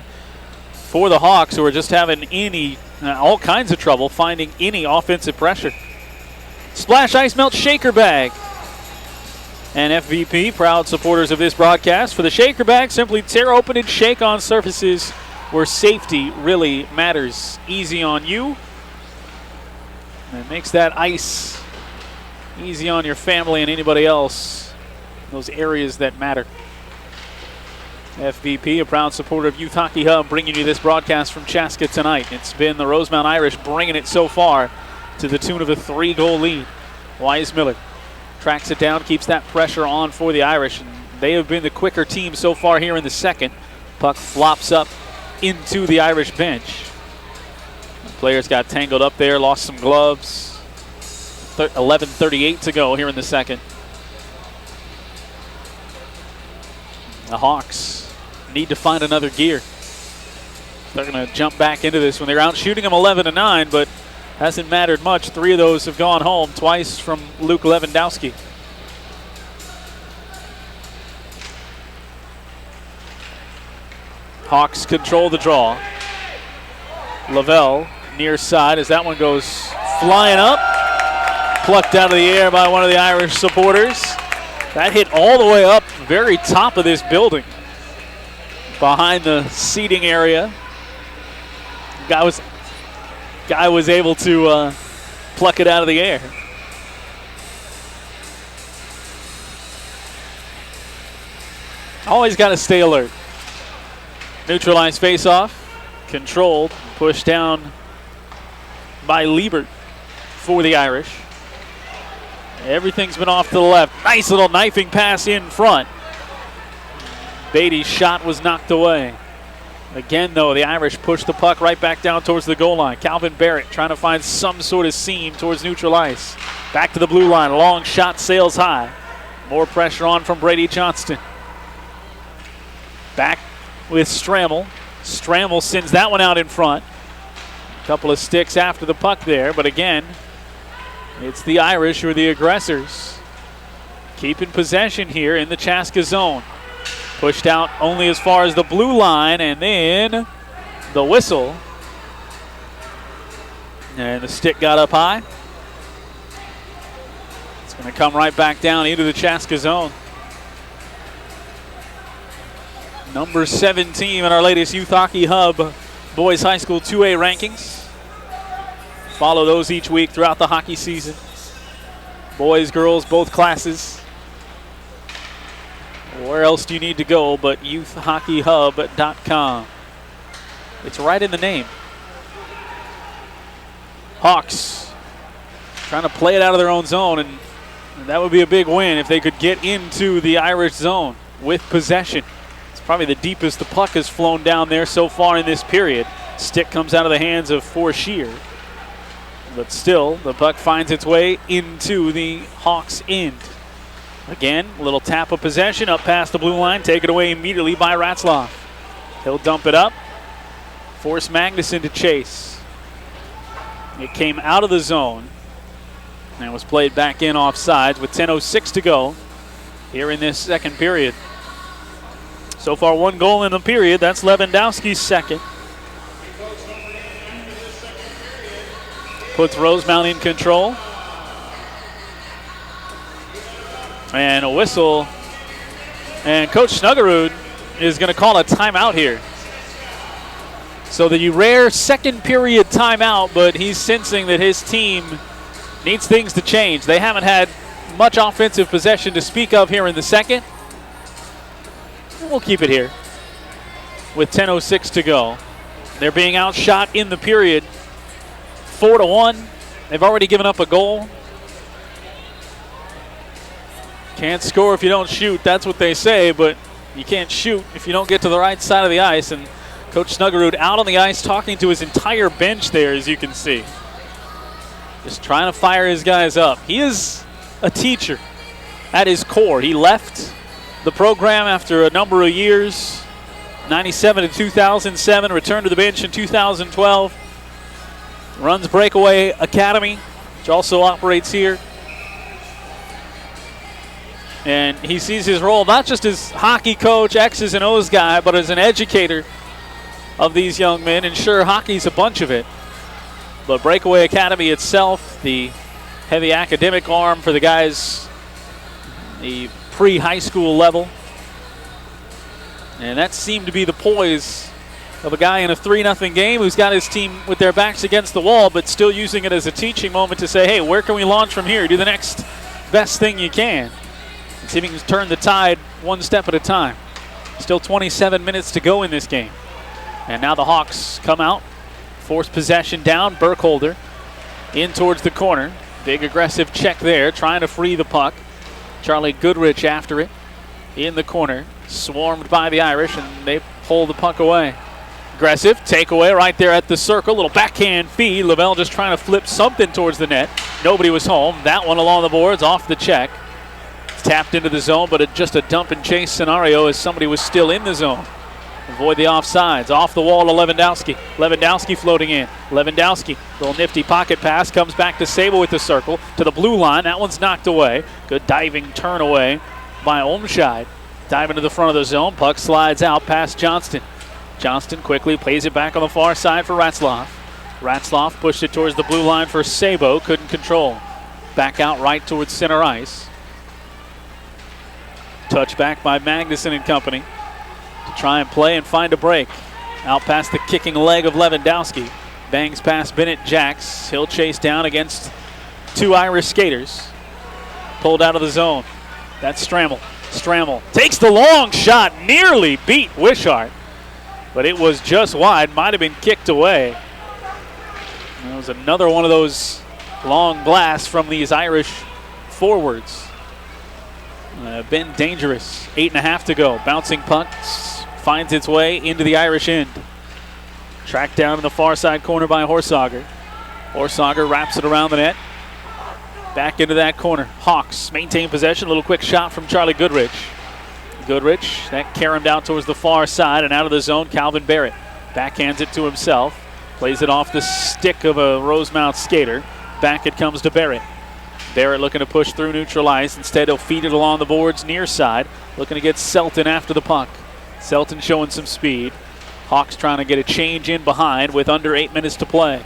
for the Hawks, who are just having all kinds of trouble finding any offensive pressure. Splash Ice Melt Shaker Bag. And FVP, proud supporters of this broadcast. For the Shaker Bag, simply tear open and shake on surfaces where safety really matters. Easy on you. And it makes that ice easy on your family and anybody else in those areas that matter. FVP, a proud supporter of Youth Hockey Hub, bringing you this broadcast from Chaska tonight. It's been the Rosemount Irish bringing it so far to the tune of a 3-goal lead. Wise Miller tracks it down, keeps that pressure on for the Irish. And they have been the quicker team so far here in the second. Puck flops up into the Irish bench. The players got tangled up there, lost some gloves. 11:38 to go here in the second. The Hawks need to find another gear. They're going to jump back into this when they're out shooting them 11-9, but hasn't mattered much. 3 of those have gone home, twice from Luke Lewandowski. Hawks control the draw. Lavelle near side as that one goes flying up. Plucked out of the air by one of the Irish supporters. That hit all the way up, very top of this building. Behind the seating area. Guy was able to pluck it out of the air. Always got to stay alert. Neutralized face-off. Controlled. Pushed down by Liebert for the Irish. Everything's been off to the left. Nice little knifing pass in front. Beatty's shot was knocked away. Again, though, the Irish push the puck right back down towards the goal line. Calvin Barrett trying to find some sort of seam towards neutral ice. Back to the blue line. Long shot sails high. More pressure on from Brady Johnston. Back with Strammel. Strammel sends that one out in front. A couple of sticks after the puck there, but again, it's the Irish who are the aggressors. Keeping possession here in the Chaska zone. Pushed out only as far as the blue line, and then the whistle. And the stick got up high. It's going to come right back down into the Chaska zone. Number 17 in our latest Youth Hockey Hub Boys High School 2A rankings. Follow those each week throughout the hockey season. Boys, girls, both classes. Where else do you need to go but youthhockeyhub.com? It's right in the name. Hawks trying to play it out of their own zone, and that would be a big win if they could get into the Irish zone with possession. It's probably the deepest the puck has flown down there so far in this period. Stick comes out of the hands of Forshear. But still, the puck finds its way into the Hawks' end. Again, a little tap of possession up past the blue line, taken away immediately by Ratzlaff. He'll dump it up, force Magnuson to chase. It came out of the zone and was played back in offsides with 10:06 to go here in this second period. So far, one goal in the period. That's Lewandowski's second. Puts Rosemount in control. And a whistle. And Coach Snuggerud is going to call a timeout here. So the rare second period timeout, but he's sensing that his team needs things to change. They haven't had much offensive possession to speak of here in the second. We'll keep it here with 10:06 to go. They're being outshot in the period 4-1. They've already given up a goal. Can't score if you don't shoot. That's what they say, but you can't shoot if you don't get to the right side of the ice. And Coach Snuggerud out on the ice talking to his entire bench there, as you can see. Just trying to fire his guys up. He is a teacher at his core. He left the program after a number of years, 97 to 2007, returned to the bench in 2012. Runs Breakaway Academy, which also operates here. And he sees his role not just as hockey coach, X's and O's guy, but as an educator of these young men. And sure, hockey's a bunch of it. But Breakaway Academy itself, the heavy academic arm for the guys, the pre-high school level. And that seemed to be the poise of a guy in a 3-0 game who's got his team with their backs against the wall, but still using it as a teaching moment to say, hey, where can we launch from here? Do the next best thing you can. See if he can turn the tide one step at a time. Still 27 minutes to go in this game. And now the Hawks come out, force possession down. Burkholder in towards the corner. Big aggressive check there, trying to free the puck. Charlie Goodrich after it in the corner. Swarmed by the Irish, and they pull the puck away. Aggressive takeaway right there at the circle. Little backhand feed. Lavelle just trying to flip something towards the net. Nobody was home. That one along the boards, off the check. Tapped into the zone, but just a dump and chase scenario as somebody was still in the zone. Avoid the offsides. Off the wall to Lewandowski. Lewandowski floating in. Lewandowski, little nifty pocket pass, comes back to Sable with the circle to the blue line. That one's knocked away. Good diving turn away by Olmscheid. Diving to the front of the zone. Puck slides out past Johnston. Johnston quickly plays it back on the far side for Ratzlaff. Ratzlaff pushed it towards the blue line for Sabo. Couldn't control. Back out right towards center ice. Touch back by Magnuson and company to try and play and find a break. Out past the kicking leg of Lewandowski. Bangs past Bennett Jacks. He'll chase down against two Irish skaters. Pulled out of the zone. That's Strammel. Strammel takes the long shot. Nearly beat Wishart. But it was just wide. Might have been kicked away. That was another one of those long blasts from these Irish forwards. Been dangerous. 8.5 to go. Bouncing puck finds its way into the Irish end. Tracked down in the far side corner by Horsager. Horsager wraps it around the net. Back into that corner. Hawks maintain possession. A little quick shot from Charlie Goodrich. Goodrich, that caromed out towards the far side and out of the zone. Calvin Barrett backhands it to himself. Plays it off the stick of a Rosemount skater. Back it comes to Barrett. Barrett looking to push through neutral ice. Instead, he'll feed it along the boards near side. Looking to get Selton after the puck. Selton showing some speed. Hawks trying to get a change in behind with under 8 minutes to play.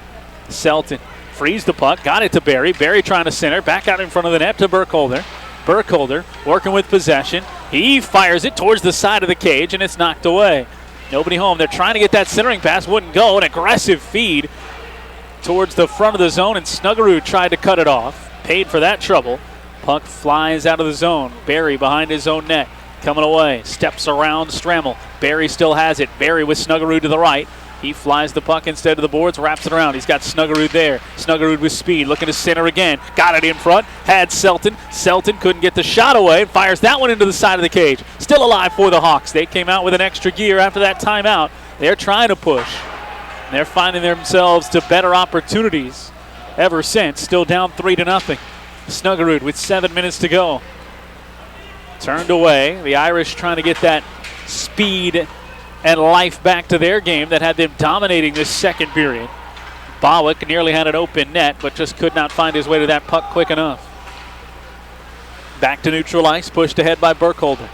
Selton frees the puck, got it to Barry. Barry trying to center, back out in front of the net to Burkholder. Burkholder working with possession. He fires it towards the side of the cage, and it's knocked away. Nobody home. They're trying to get that centering pass, wouldn't go. An aggressive feed towards the front of the zone, and Snuggerud tried to cut it off. Paid for that trouble. Puck flies out of the zone. Barry behind his own net. Coming away. Steps around Strammel. Barry still has it. Barry with Snuggerud to the right. He flies the puck instead of the boards, wraps it around. He's got Snuggerud there. Snuggerud with speed, looking to center again. Got it in front. Had Selton. Selton couldn't get the shot away. Fires that one into the side of the cage. Still alive for the Hawks. They came out with an extra gear after that timeout. They're trying to push. They're finding themselves to better opportunities ever since. Still down 3-0. Snuggerud with 7 minutes to go. Turned away. The Irish trying to get that speed and life back to their game that had them dominating this second period. Bawick nearly had an open net, but just could not find his way to that puck quick enough. Back to neutral ice, pushed ahead by Burkholder.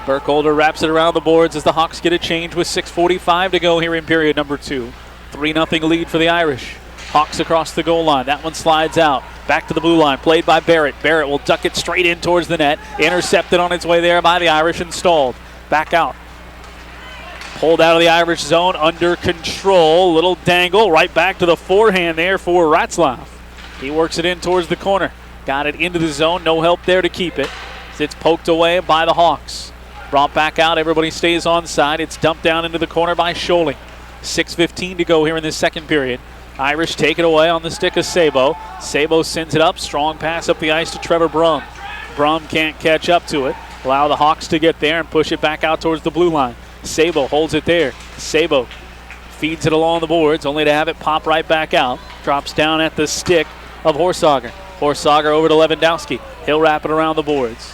Burkholder wraps it around the boards as the Hawks get a change with 6:45 to go here in period number 2. 3-0 lead for the Irish. Hawks across the goal line. That one slides out. Back to the blue line, played by Barrett. Barrett will duck it straight in towards the net. Intercepted on its way there by the Irish and stalled. Back out. Pulled out of the Irish zone, under control. Little dangle, right back to the forehand there for Ratzlaff. He works it in towards the corner. Got it into the zone, no help there to keep it. It's poked away by the Hawks. Brought back out, everybody stays on side. It's dumped down into the corner by Scholing. 6:15 to go here in this second period. Irish take it away on the stick of Sabo. Sabo sends it up, strong pass up the ice to Trevor Brum. Brum can't catch up to it. Allow the Hawks to get there and push it back out towards the blue line. Sabo holds it there. Sabo feeds it along the boards, only to have it pop right back out. Drops down at the stick of Horsager. Horsager over to Lewandowski. He'll wrap it around the boards.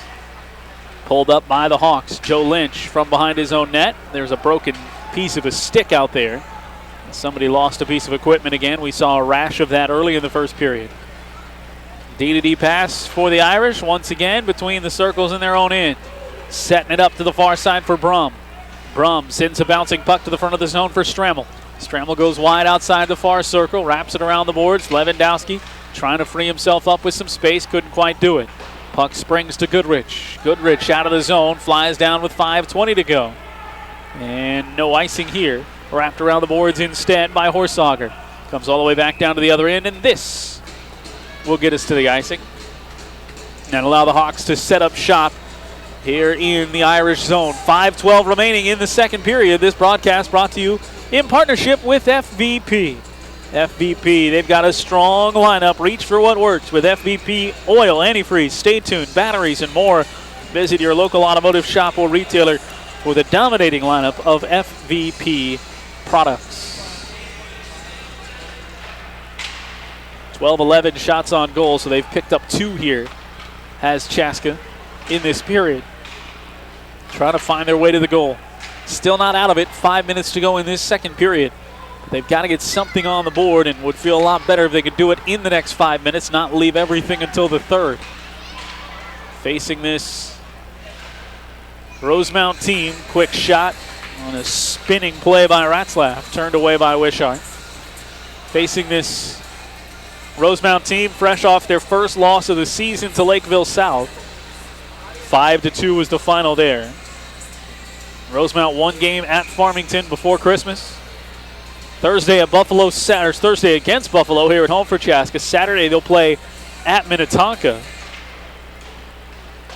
Pulled up by the Hawks. Joe Lynch from behind his own net. There's a broken piece of a stick out there. Somebody lost a piece of equipment again. We saw a rash of that early in the first period. D-to-D pass for the Irish once again between the circles in their own end. Setting it up to the far side for Brum. Brum sends a bouncing puck to the front of the zone for Strammel. Strammel goes wide outside the far circle, wraps it around the boards. Lewandowski trying to free himself up with some space, couldn't quite do it. Puck springs to Goodrich. Goodrich out of the zone, flies down with 5:20 to go. And no icing here. Wrapped around the boards instead by Horsager. Comes all the way back down to the other end, and this will get us to the icing. And allow the Hawks to set up shop here in the Irish zone. 5:12 remaining in the second period. This broadcast brought to you in partnership with FVP. FVP, they've got a strong lineup. Reach for what works with FVP oil, antifreeze, stay tuned, batteries, and more. Visit your local automotive shop or retailer for the dominating lineup of FVP products. 12-11 shots on goal, so they've picked up 2 here, has Chaska in this period. Trying to find their way to the goal. Still not out of it. 5 minutes to go in this second period. They've got to get something on the board and would feel a lot better if they could do it in the next 5 minutes, not leave everything until the third. Facing this Rosemount team, quick shot on a spinning play by Ratzlaff, turned away by Wishart. Facing this Rosemount team, fresh off their first loss of the season to Lakeville South. 5-2 was the final there. Rosemount one game at Farmington before Christmas. Thursday against Buffalo here at home for Chaska. Saturday they'll play at Minnetonka.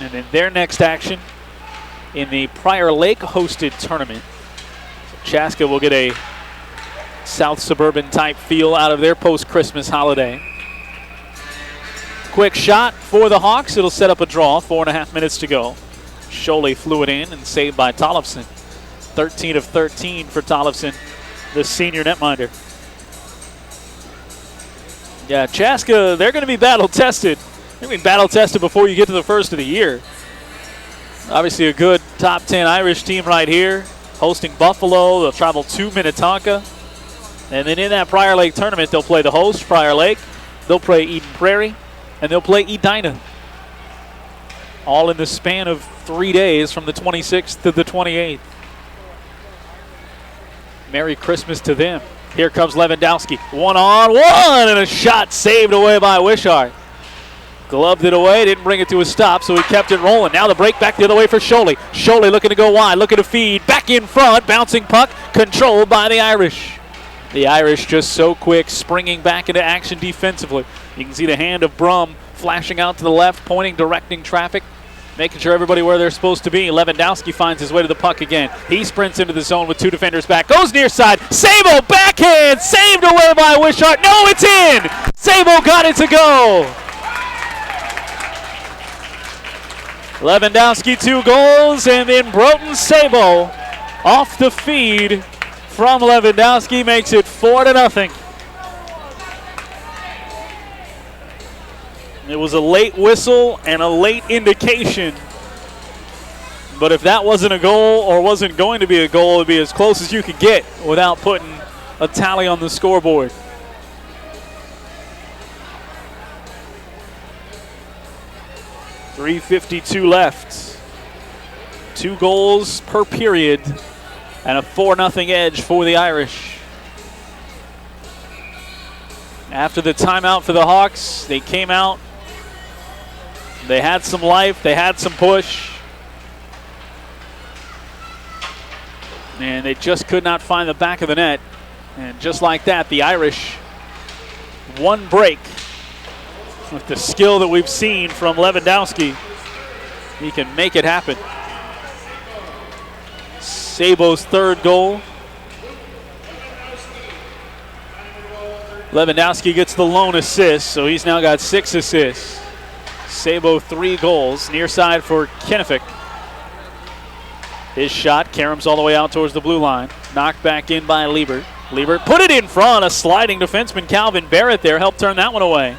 And then their next action in the Prior Lake hosted tournament. So Chaska will get a South Suburban type feel out of their post-Christmas holiday. Quick shot for the Hawks. It'll set up a draw. 4.5 minutes to go. Scholey flew it in and saved by Tollefson. 13 of 13 for Tollefson, the senior netminder. Yeah, Chaska, they're going to be battle-tested. They're going to be battle-tested before you get to the first of the year. Obviously a good top 10 Irish team right here, hosting Buffalo. They'll travel to Minnetonka. And then in that Prior Lake tournament, they'll play the host, Prior Lake. They'll play Eden Prairie, and they'll play Edina. All in the span of 3 days from the 26th to the 28th. Merry Christmas to them. Here comes Lewandowski. 1-on-1 and a shot saved away by Wishart. Gloved it away, didn't bring it to a stop, so he kept it rolling. Now the break back the other way for Sholey. Sholey looking to go wide, looking to feed. Back in front, bouncing puck, controlled by the Irish. The Irish just so quick, springing back into action defensively. You can see the hand of Brum flashing out to the left, pointing, directing traffic, making sure everybody where they're supposed to be. Lewandowski finds his way to the puck again. He sprints into the zone with 2 defenders back. Goes near side. Sabo backhand, saved away by Wishart. No, it's in! Sabo got it to go. Lewandowski 2 goals, and then Broughton Sabo off the feed from Lewandowski makes it 4-0. It was a late whistle and a late indication, but if that wasn't a goal or wasn't going to be a goal, it would be as close as you could get without putting a tally on the scoreboard. .352 left. 2 goals per period and a 4-0 edge for the Irish. After the timeout for the Hawks, they came out. They had some life. They had some push. And they just could not find the back of the net. And just like that, the Irish, one break. With the skill that we've seen from Lewandowski, he can make it happen. Sabo's 3rd goal. Lewandowski gets the lone assist, so he's now got 6 assists. Sabo 3 goals. Near side for Kennefic. His shot, Karams all the way out towards the blue line. Knocked back in by Liebert. Liebert put it in front. A sliding defenseman, Calvin Barrett there, helped turn that one away.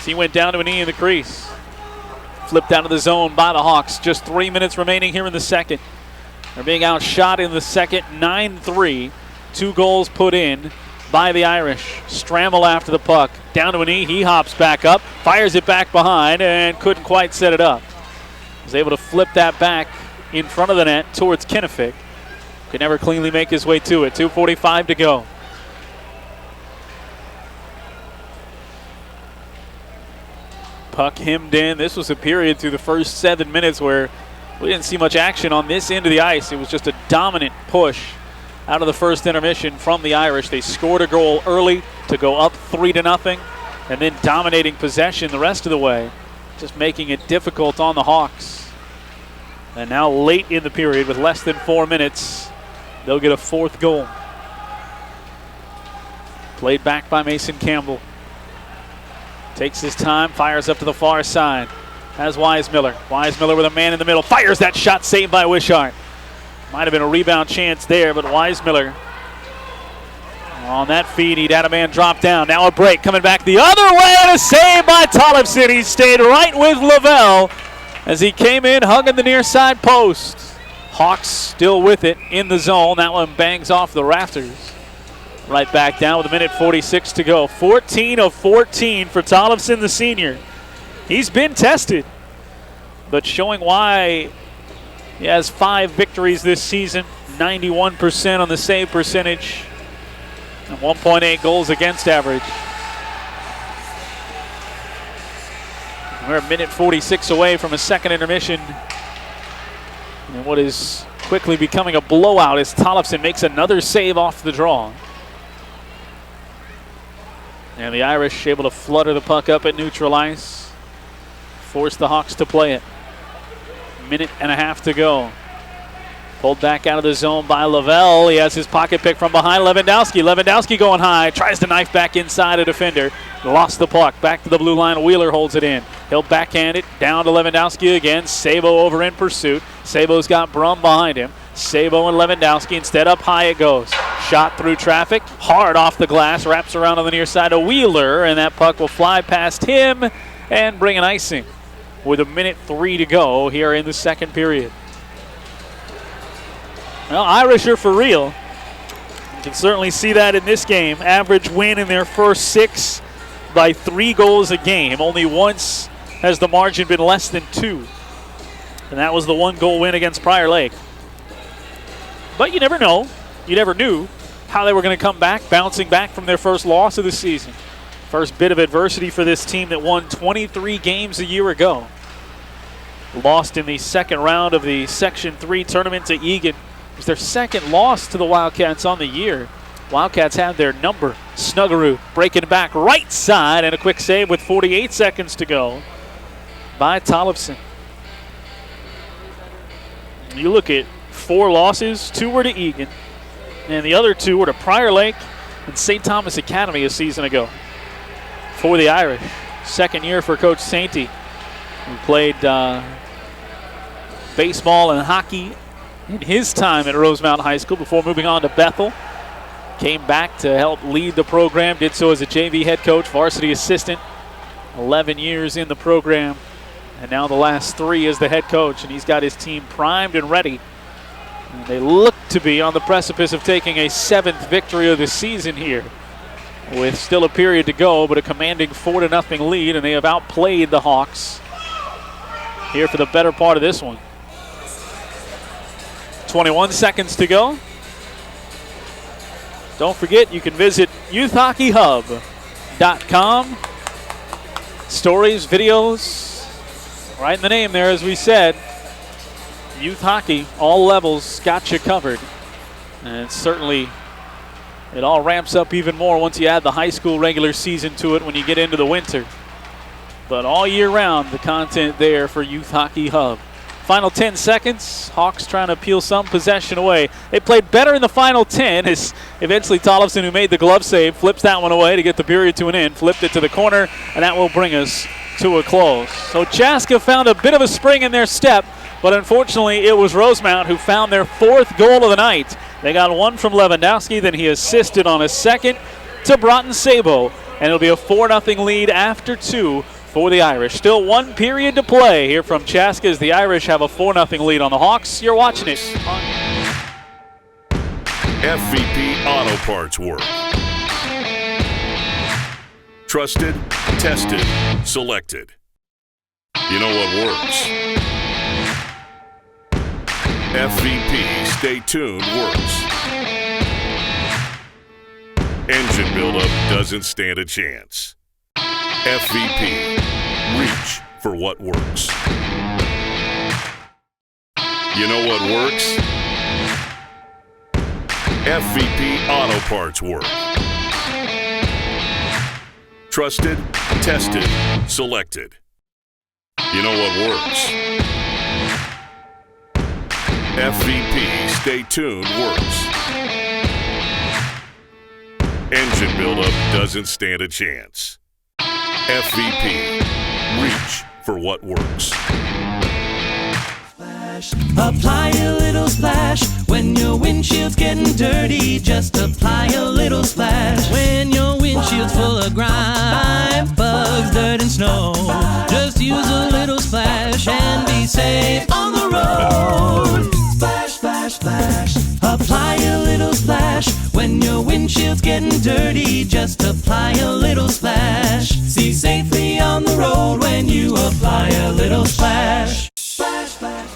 He went down to a knee in the crease. Flipped out of the zone by the Hawks. Just 3 minutes remaining here in the second. They're being outshot in the second, 9-3. 2 goals put in by the Irish. Stramble after the puck. Down to a knee. He hops back up. Fires it back behind and couldn't quite set it up. Was able to flip that back in front of the net towards Kennefic. Could never cleanly make his way to it. 2:45 to go. Puck hemmed in. This was a period through the first 7 minutes where we didn't see much action on this end of the ice. It was just a dominant push out of the first intermission from the Irish. They scored a goal early to go up 3-0 and then dominating possession the rest of the way, just making it difficult on the Hawks. And now late in the period with less than 4 minutes, they'll get a 4th goal. Played back by Mason Campbell. Takes his time, fires up to the far side. Has Weismiller. Weismiller with a man in the middle. Fires that shot, saved by Wishart. Might have been a rebound chance there, but Weismiller on that feed, he'd had a man drop down. Now a break, coming back the other way, and a save by Tollefson. He stayed right with Lavelle as he came in, hugging the near side post. Hawks still with it in the zone. That one bangs off the rafters. Right back down with 1:46 to go. 14 of 14 for Tollefson, the senior. He's been tested, but showing why he has 5 victories this season, 91% on the save percentage, and 1.8 goals against average. We're 1:46 away from a second intermission. And what is quickly becoming a blowout as Tollefson makes another save off the draw. And the Irish able to flutter the puck up at neutral ice. Force the Hawks to play it. 1.5 to go. Pulled back out of the zone by Lavelle. He has his pocket pick from behind Lewandowski. Lewandowski going high. Tries to knife back inside a defender. Lost the puck. Back to the blue line. Wheeler holds it in. He'll backhand it. Down to Lewandowski again. Sabo over in pursuit. Sabo's got Brum behind him. Sabo and Lewandowski. Instead up high it goes. Shot through traffic. Hard off the glass. Wraps around on the near side of Wheeler. And that puck will fly past him and bring an icing. With 1:03 to go here in the second period. Well, Irish are for real. You can certainly see that in this game. Average win in their first 6 by 3 goals a game. Only once has the margin been less than 2. And that was the 1-goal win against Prior Lake. But you never know. You never knew. how they were going to come back, bouncing back from their first loss of the season. First bit of adversity for this team that won 23 games a year ago. Lost in the second round of the Section 3 tournament to Egan. It was their second loss to the Wildcats on the year. Wildcats had their number. Snuggerud breaking back right side, and a quick save with 48 seconds to go by Tollefson. You look at 4 losses, 2 were to Egan, and the other 2 were to Prior Lake and St. Thomas Academy a season ago for the Irish. Second year for Coach Sainty, who played baseball and hockey in his time at Rosemount High School before moving on to Bethel. Came back to help lead the program, did so as a JV head coach, varsity assistant, 11 years in the program, and now the last 3 as the head coach, and he's got his team primed and ready. And they look to be on the precipice of taking a 7th victory of the season here, with still a period to go, but a commanding 4-0 lead, and they have outplayed the Hawks here for the better part of this one. 21 seconds to go. Don't forget, you can visit youthhockeyhub.com. Stories, videos, right in the name there, as we said. Youth hockey, all levels, got you covered. And certainly, it all ramps up even more once you add the high school regular season to it when you get into the winter. But all year round, the content there for Youth Hockey Hub. Final 10 seconds. Hawks trying to peel some possession away. They played better in the final 10 as eventually Tollefson, who made the glove save, flips that one away to get the period to an end. Flipped it to the corner, and that will bring us to a close. So Chaska found a bit of a spring in their step, but unfortunately it was Rosemount who found their 4th goal of the night. They got one from Lewandowski, then he assisted on a second to Broughton Sabo, and it'll be a 4-0 lead after 2 for the Irish. Still 1 period to play here from Chaska as the Irish have a 4-0 lead on the Hawks. You're watching it on FVP Auto Parts Work. Trusted, tested, selected. You know what works. FVP Stay Tuned works. Engine buildup doesn't stand a chance. FVP, reach for what works. You know what works? FVP Auto Parts Work. Trusted, tested, selected. You know what works? FVP Stay Tuned works. Engine buildup doesn't stand a chance. FVP, reach for what works. Splash, apply a little splash. When your windshield's getting dirty, just apply a little splash. When your windshield's full of grime, bugs, dirt, and snow, just use a little splash and be safe on the road. Splash, splash, splash, apply a little splash. When your windshield's getting dirty, just apply a little splash. See safely on the road when you apply a little splash. Splash, splash.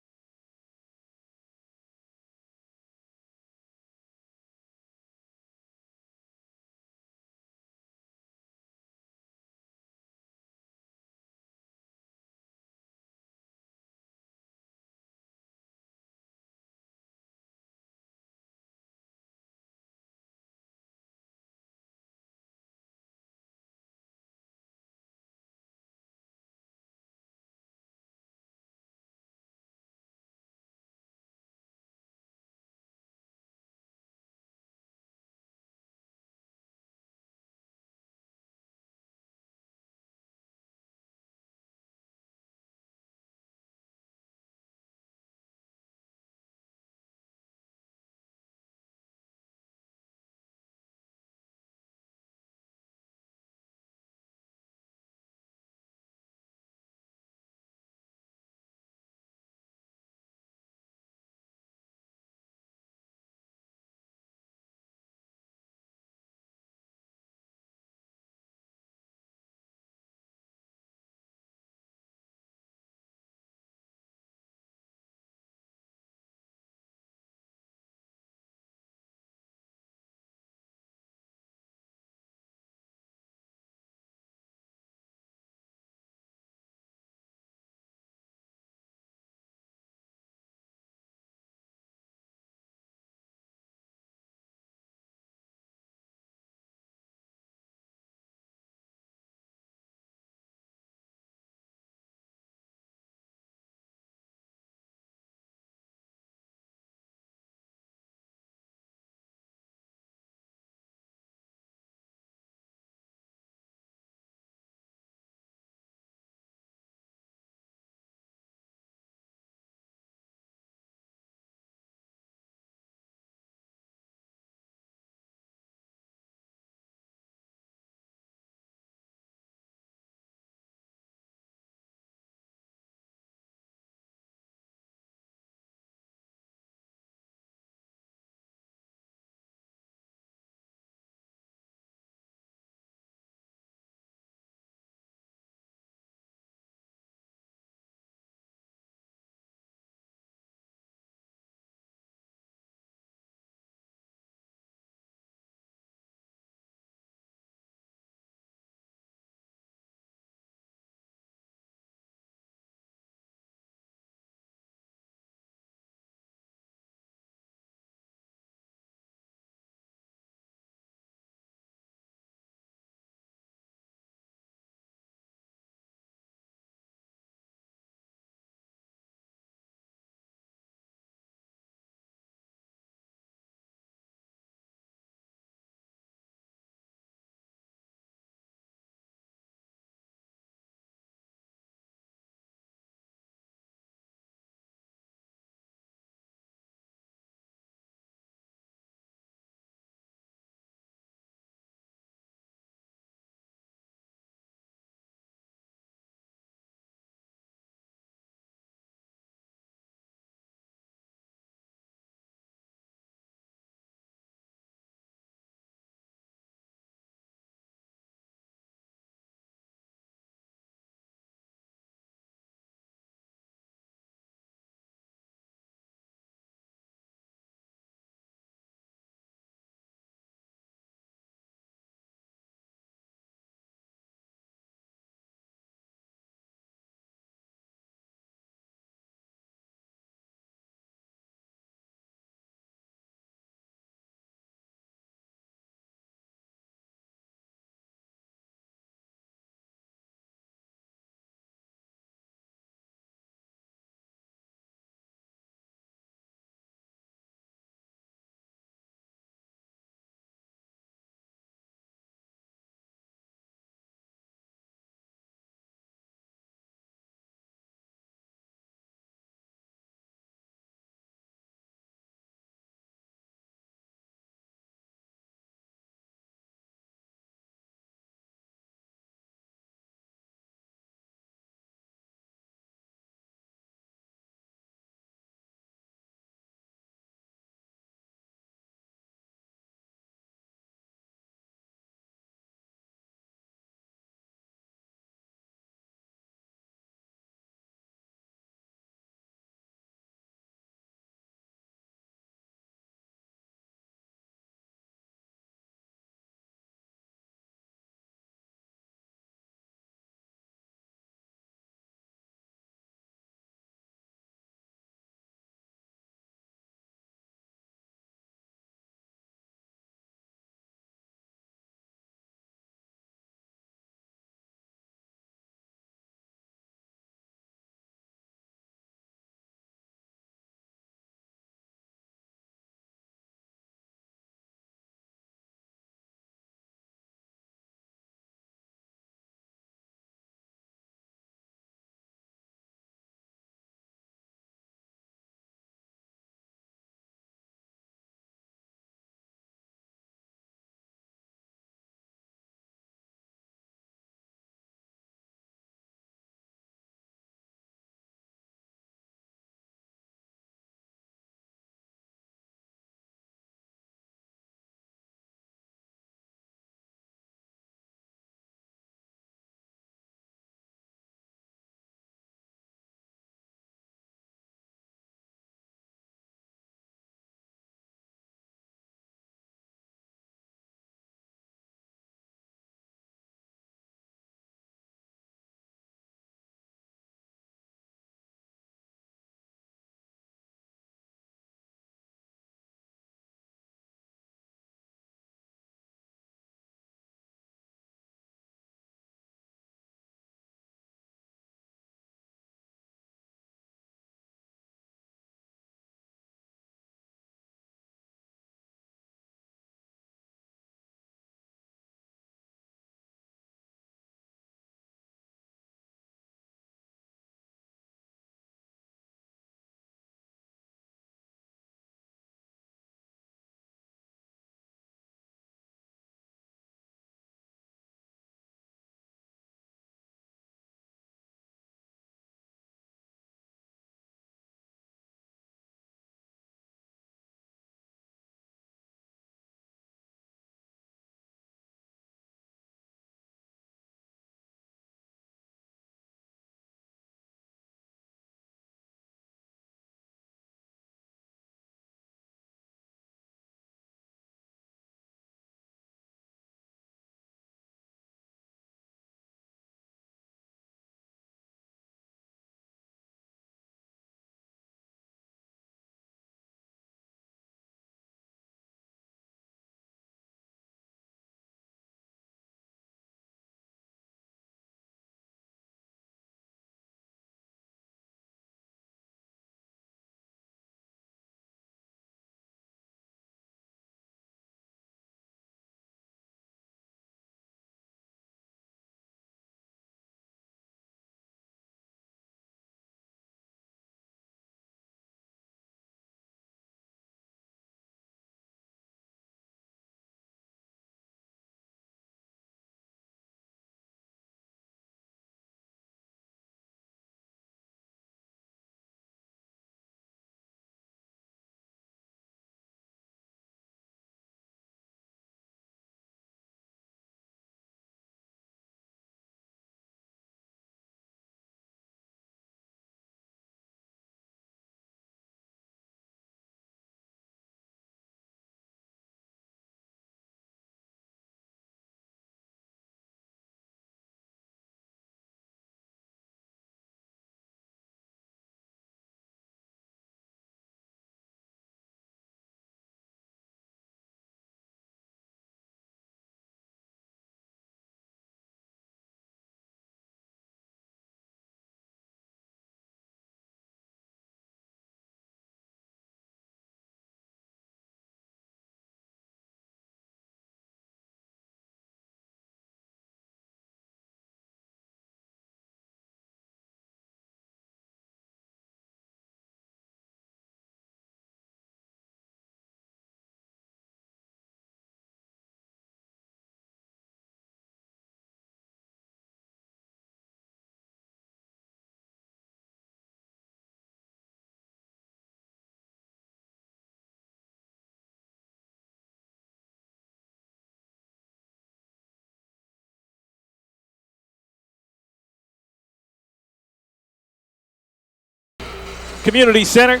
Community Center.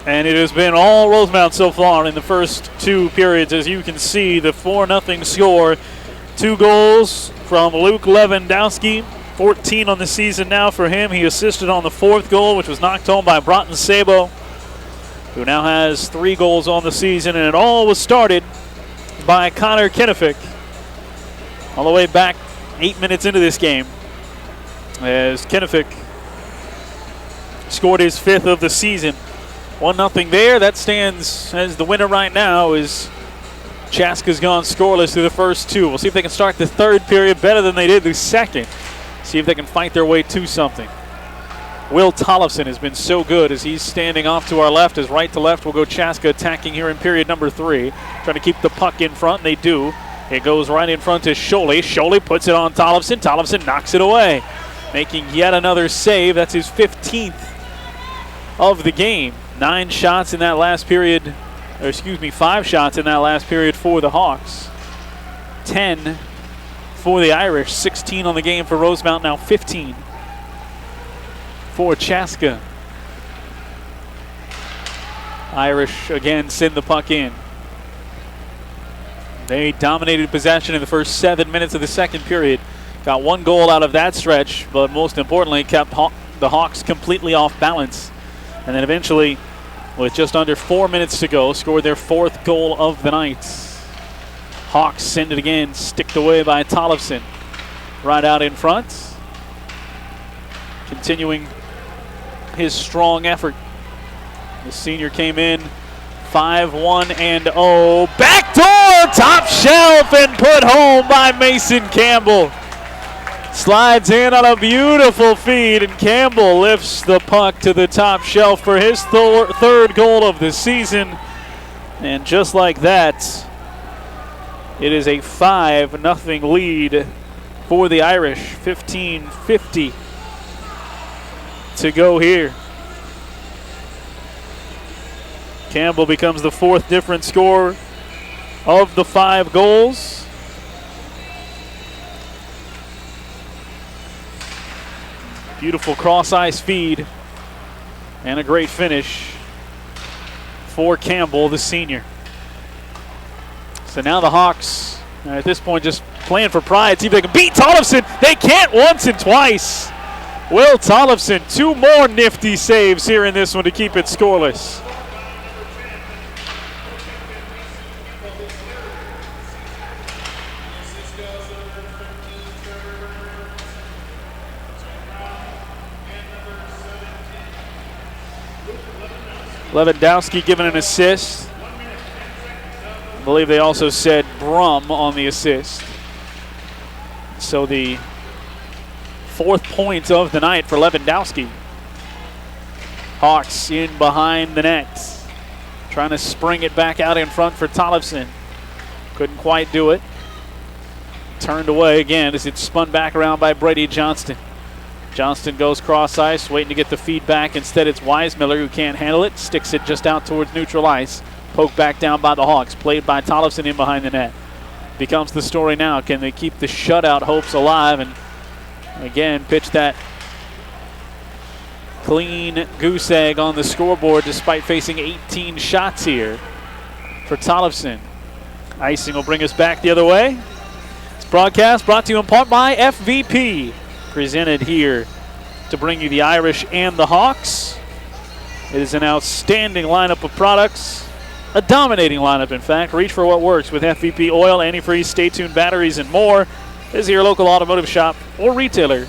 And it has been all Rosemount so far in the first 2 periods. As you can see, the 4-0 score. 2 goals from Luke Lewandowski. 14 on the season now for him. He assisted on the 4th goal, which was knocked home by Broughton Sabo, who now has 3 goals on the season. And it all was started by Connor Kennefick all the way back 8 minutes into this game, as Kennefick scored his 5th of the season. 1-0 there. That stands as the winner right now, as Chaska's gone scoreless through the first 2. We'll see if they can start the 3rd period better than they did the 2nd. See if they can fight their way to something. Will Tollefson has been so good as he's standing off to our left. As right to left will go Chaska attacking here in period number 3. Trying to keep the puck in front, and they do. It goes right in front to Sholey. Sholey puts it on Tollefson. Tollefson knocks it away, making yet another save. That's his 15th of the game. 9 shots in that last period, or excuse me, 5 shots in that last period for the Hawks. 10 for the Irish. 16 on the game for Rosemount, now 15 for Chaska. Irish again send the puck in. They dominated possession in the first 7 minutes of the 2nd period. Got 1 goal out of that stretch, but most importantly kept the Hawks completely off balance. And then eventually, with just under 4 minutes to go, scored their 4th goal of the night. Hawks send it again, sticked away by Tollefson. Right out in front. Continuing his strong effort. The senior came in 5-1-0. Backdoor, top shelf, and put home by Mason Campbell. Slides in on a beautiful feed, and Campbell lifts the puck to the top shelf for his 3rd goal of the season. And just like that, it is a 5-0 lead for the Irish. 15:50 to go here. Campbell becomes the 4th different scorer of the 5 goals. Beautiful cross-ice feed and a great finish for Campbell, the senior. So now the Hawks are at this point just playing for pride. See if they can beat Tollefson. They can't once and twice. Will Tollefson, 2 more nifty saves here in this one to keep it scoreless. Lewandowski given an assist. I believe they also said Brum on the assist. So the 4th point of the night for Lewandowski. Hawks in behind the net. Trying to spring it back out in front for Tollefson. Couldn't quite do it. Turned away again as it's spun back around by Brady Johnston. Johnston goes cross ice, waiting to get the feedback. Instead, it's Weismiller who can't handle it. Sticks it just out towards neutral ice. Poked back down by the Hawks. Played by Tollefson in behind the net. Becomes the story now. Can they keep the shutout hopes alive? And again, pitch that clean goose egg on the scoreboard despite facing 18 shots here for Tollefson. Icing will bring us back the other way. This broadcast brought to you in part by FVP. Presented here to bring you the Irish and the Hawks. It is an outstanding lineup of products, a dominating lineup, in fact. Reach for what works with FVP oil, antifreeze, stay-tuned batteries, and more. Visit your local automotive shop or retailer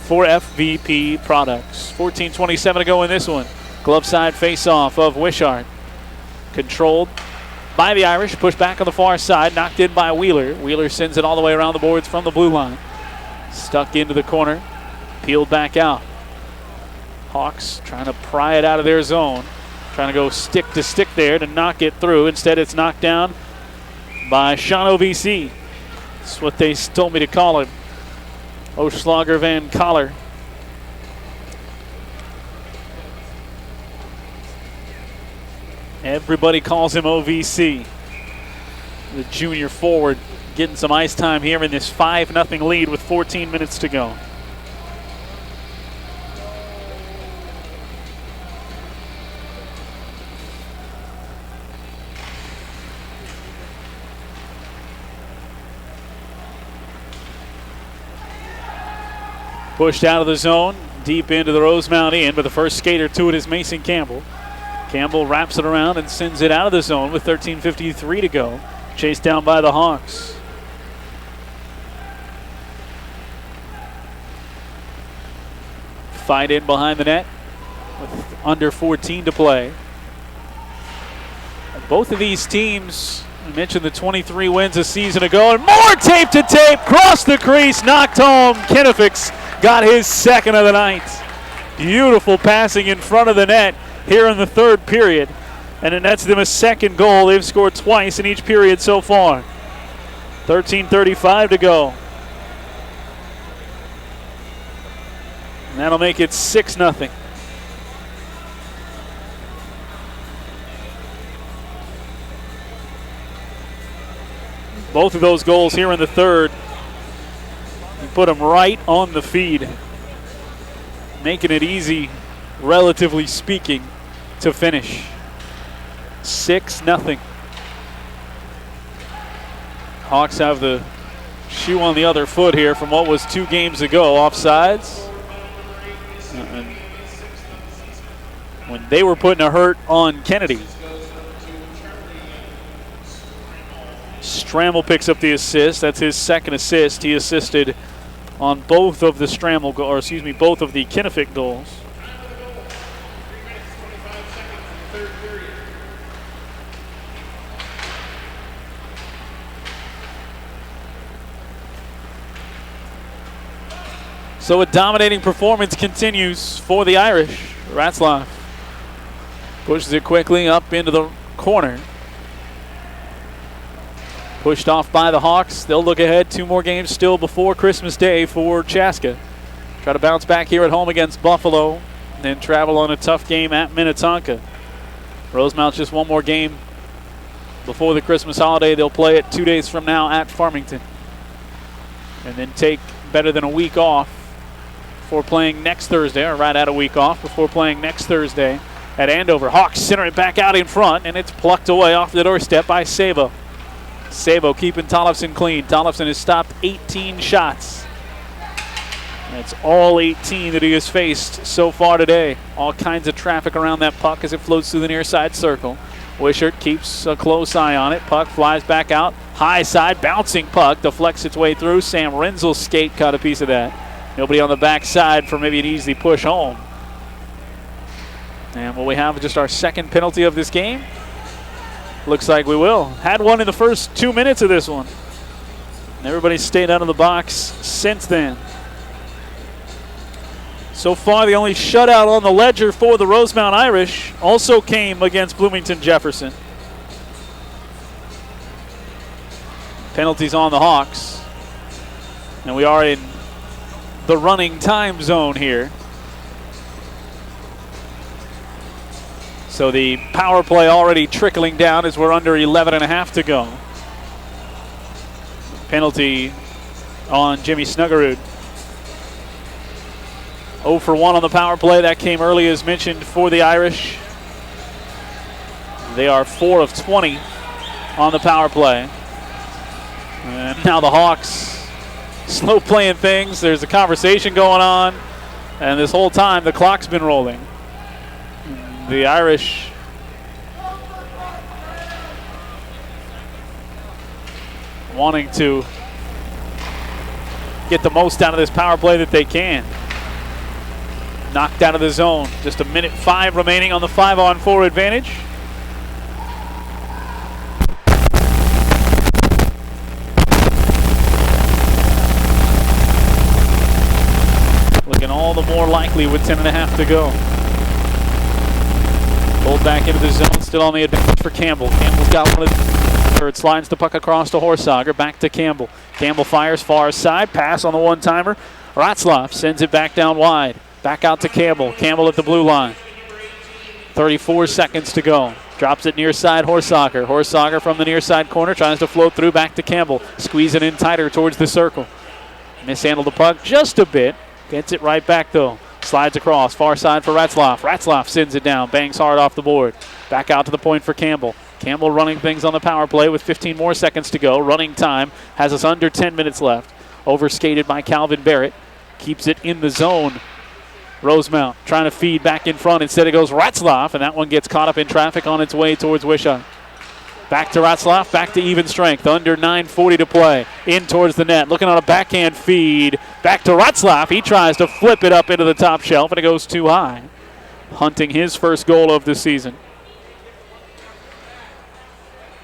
for FVP products. 14:27 to go in this one. Glove side face-off of Wishart. Controlled by the Irish, pushed back on the far side, knocked in by Wheeler. Wheeler sends it all the way around the boards from the blue line. Stuck into the corner, peeled back out. Hawks trying to pry it out of their zone. Trying to go stick to stick there to knock it through. Instead, it's knocked down by Sean OVC. That's what they told me to call him. Oschlager Van Collar. Everybody calls him OVC. The junior forward getting some ice time here in this 5-0 lead with 14 minutes to go. Pushed out of the zone, deep into the Rosemount end, but the first skater to it is Mason Campbell. Campbell wraps it around and sends it out of the zone with 13:53 to go. Chased down by the Hawks. Fight in behind the net with under 14 to play. Both of these teams, I mentioned the 23 wins a season ago, and more tape to tape, crossed the crease, knocked home. Kinefix got his second of the night. Beautiful passing in front of the net here in the third period, and it nets them a second goal. They've scored twice in each period so far. 13:35 to go. And that'll make it 6-0. Both of those goals here in the third, you put them right on the feed, making it easy, relatively speaking, to finish. 6-0. Hawks have the shoe on the other foot here from what was 2 games ago. Offsides. And when they were putting a hurt on Kennedy. Stramel picks up the assist. That's his second assist. He assisted on both of the both of the Kinefix goals. So a dominating performance continues for the Irish. Ratzlaff pushes it quickly up into the corner. Pushed off by the Hawks. They'll look ahead. 2 more games still before Christmas Day for Chaska. Try to bounce back here at home against Buffalo, and then travel on a tough game at Minnetonka. Rosemount just 1 more game before the Christmas holiday. They'll play it 2 days from now at Farmington, and then take better than a week off before playing next Thursday, or right at a week off before playing next Thursday at Andover. Hawks center it back out in front, and it's plucked away off the doorstep by Sabo. Sabo keeping Tollefson clean. Tollefson has stopped 18 shots. That's all 18 that he has faced so far today. All kinds of traffic around that puck as it floats through the near side circle. Wishart keeps a close eye on it. Puck flies back out. High side, bouncing puck, deflects its way through. Sam Renzel's skate caught a piece of that. Nobody on the back side for maybe an easy push home. And will we have just our second penalty of this game? Looks like we will. Had one in the first 2 minutes of this one. And everybody's stayed out of the box since then. So far, the only shutout on the ledger for the Rosemount Irish also came against Bloomington Jefferson. Penalties on the Hawks. And we are in the running time zone here. So the power play already trickling down as we're under 11.5 to go. Penalty on Jimmy Snuggerud. 0 for 1 on the power play. That came early as mentioned for the Irish. They are 4 of 20 on the power play. And now the Hawks slow playing things. There's a conversation going on. And this whole time the clock's been rolling. The Irish wanting to get the most out of this power play that they can. Knocked out of the zone. Just 1:05 remaining on the 5-on-4 advantage. Looking all the more likely with 10.5 to go. Pulled back into the zone, still on the advantage for Campbell. Campbell's got one of the third, slides the puck across to Horsager, back to Campbell. Campbell fires far side, pass on the one-timer. Ratzlaff sends it back down wide. Back out to Campbell. Campbell at the blue line. 34 seconds to go. Drops it near side, Horsager. Horsager from the near side corner, tries to float through, back to Campbell. Squeeze it in tighter towards the circle. Mishandled the puck just a bit. Gets it right back though. Slides across, far side for Ratzlaff. Ratzlaff sends it down, bangs hard off the board. Back out to the point for Campbell. Campbell running things on the power play with 15 more seconds to go. Running time has us under 10 minutes left. Overskated by Calvin Barrett. keeps it in the zone. Rosemount trying to feed back in front. Instead it goes Ratzlaff, and that one gets caught up in traffic on its way towards Wishaw. Back to Ratzlaff, back to even strength. Under 9:40 to play. In towards the net. Looking on a backhand feed. Back to Ratzlaff. He tries to flip it up into the top shelf, and it goes too high. Hunting his first goal of the season.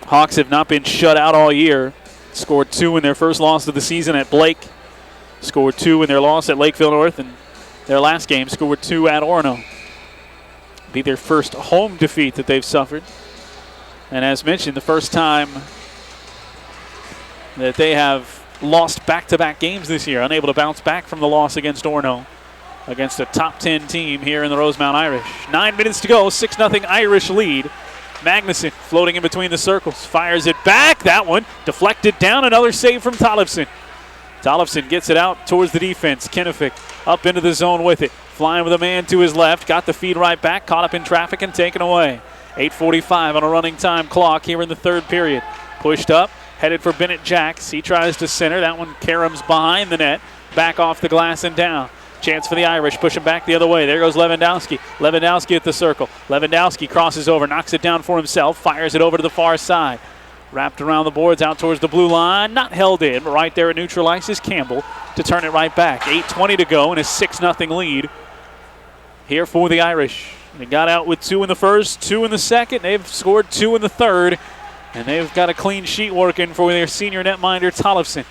Hawks have not been shut out all year. Scored 2 in their first loss of the season at Blake. Scored 2 in their loss at Lakeville North, and their last game scored 2 at Orono. Be their first home defeat that they've suffered. And as mentioned, the first time that they have lost back-to-back games this year, unable to bounce back from the loss against Orono, against a top 10 team here in the Rosemount Irish. 9 minutes to go, 6-0 Irish lead. Magnuson floating in between the circles, fires it back. That one deflected down, another save from Tollefson. Tollefson gets it out towards the defense. Kennefic up into the zone with it. Flying with a man to his left, got the feed right back, caught up in traffic and taken away. 8:45 on a running time clock here in the third period. Pushed up, headed for Bennett Jacks. He tries to center. That one caroms behind the net, back off the glass and down. Chance for the Irish, pushing back the other way. There goes Lewandowski. Lewandowski at the circle. Lewandowski crosses over, knocks it down for himself, fires it over to the far side. Wrapped around the boards, out towards the blue line. Not held in, but right there it neutralizes Campbell to turn it right back. 8:20 to go and a 6-0 lead here for the Irish. They got out with 2 in the first, 2 in the second. They've scored 2 in the third, and they've got a clean sheet working for their senior netminder, Tollefson.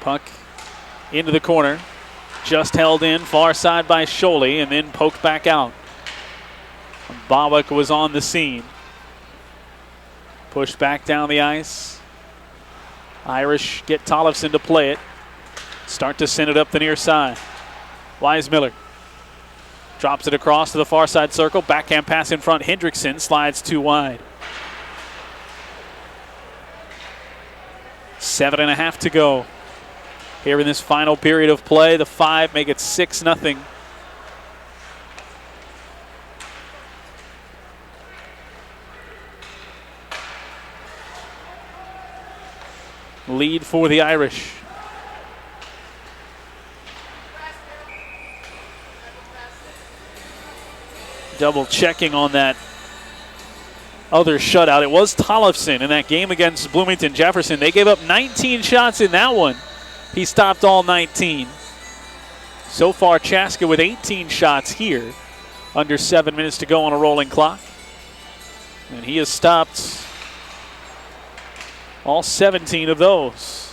Puck into the corner. Just held in, far side by Sholey, and then poked back out. Bowick was on the scene. Pushed back down the ice. Irish get Tollefson to play it. Start to send it up the near side. Weismiller drops it across to the far side circle. Backhand pass in front. Hendrickson slides too wide. 7.5 to go. Here in this final period of play, the 5 make it 6-0. Lead for the Irish. Double checking on that other shutout. It was Tollefson in that game against Bloomington Jefferson. They gave up 19 shots in that one. He stopped all 19. So far, Chaska with 18 shots here. Under 7 minutes to go on a rolling clock. And he has stopped all 17 of those.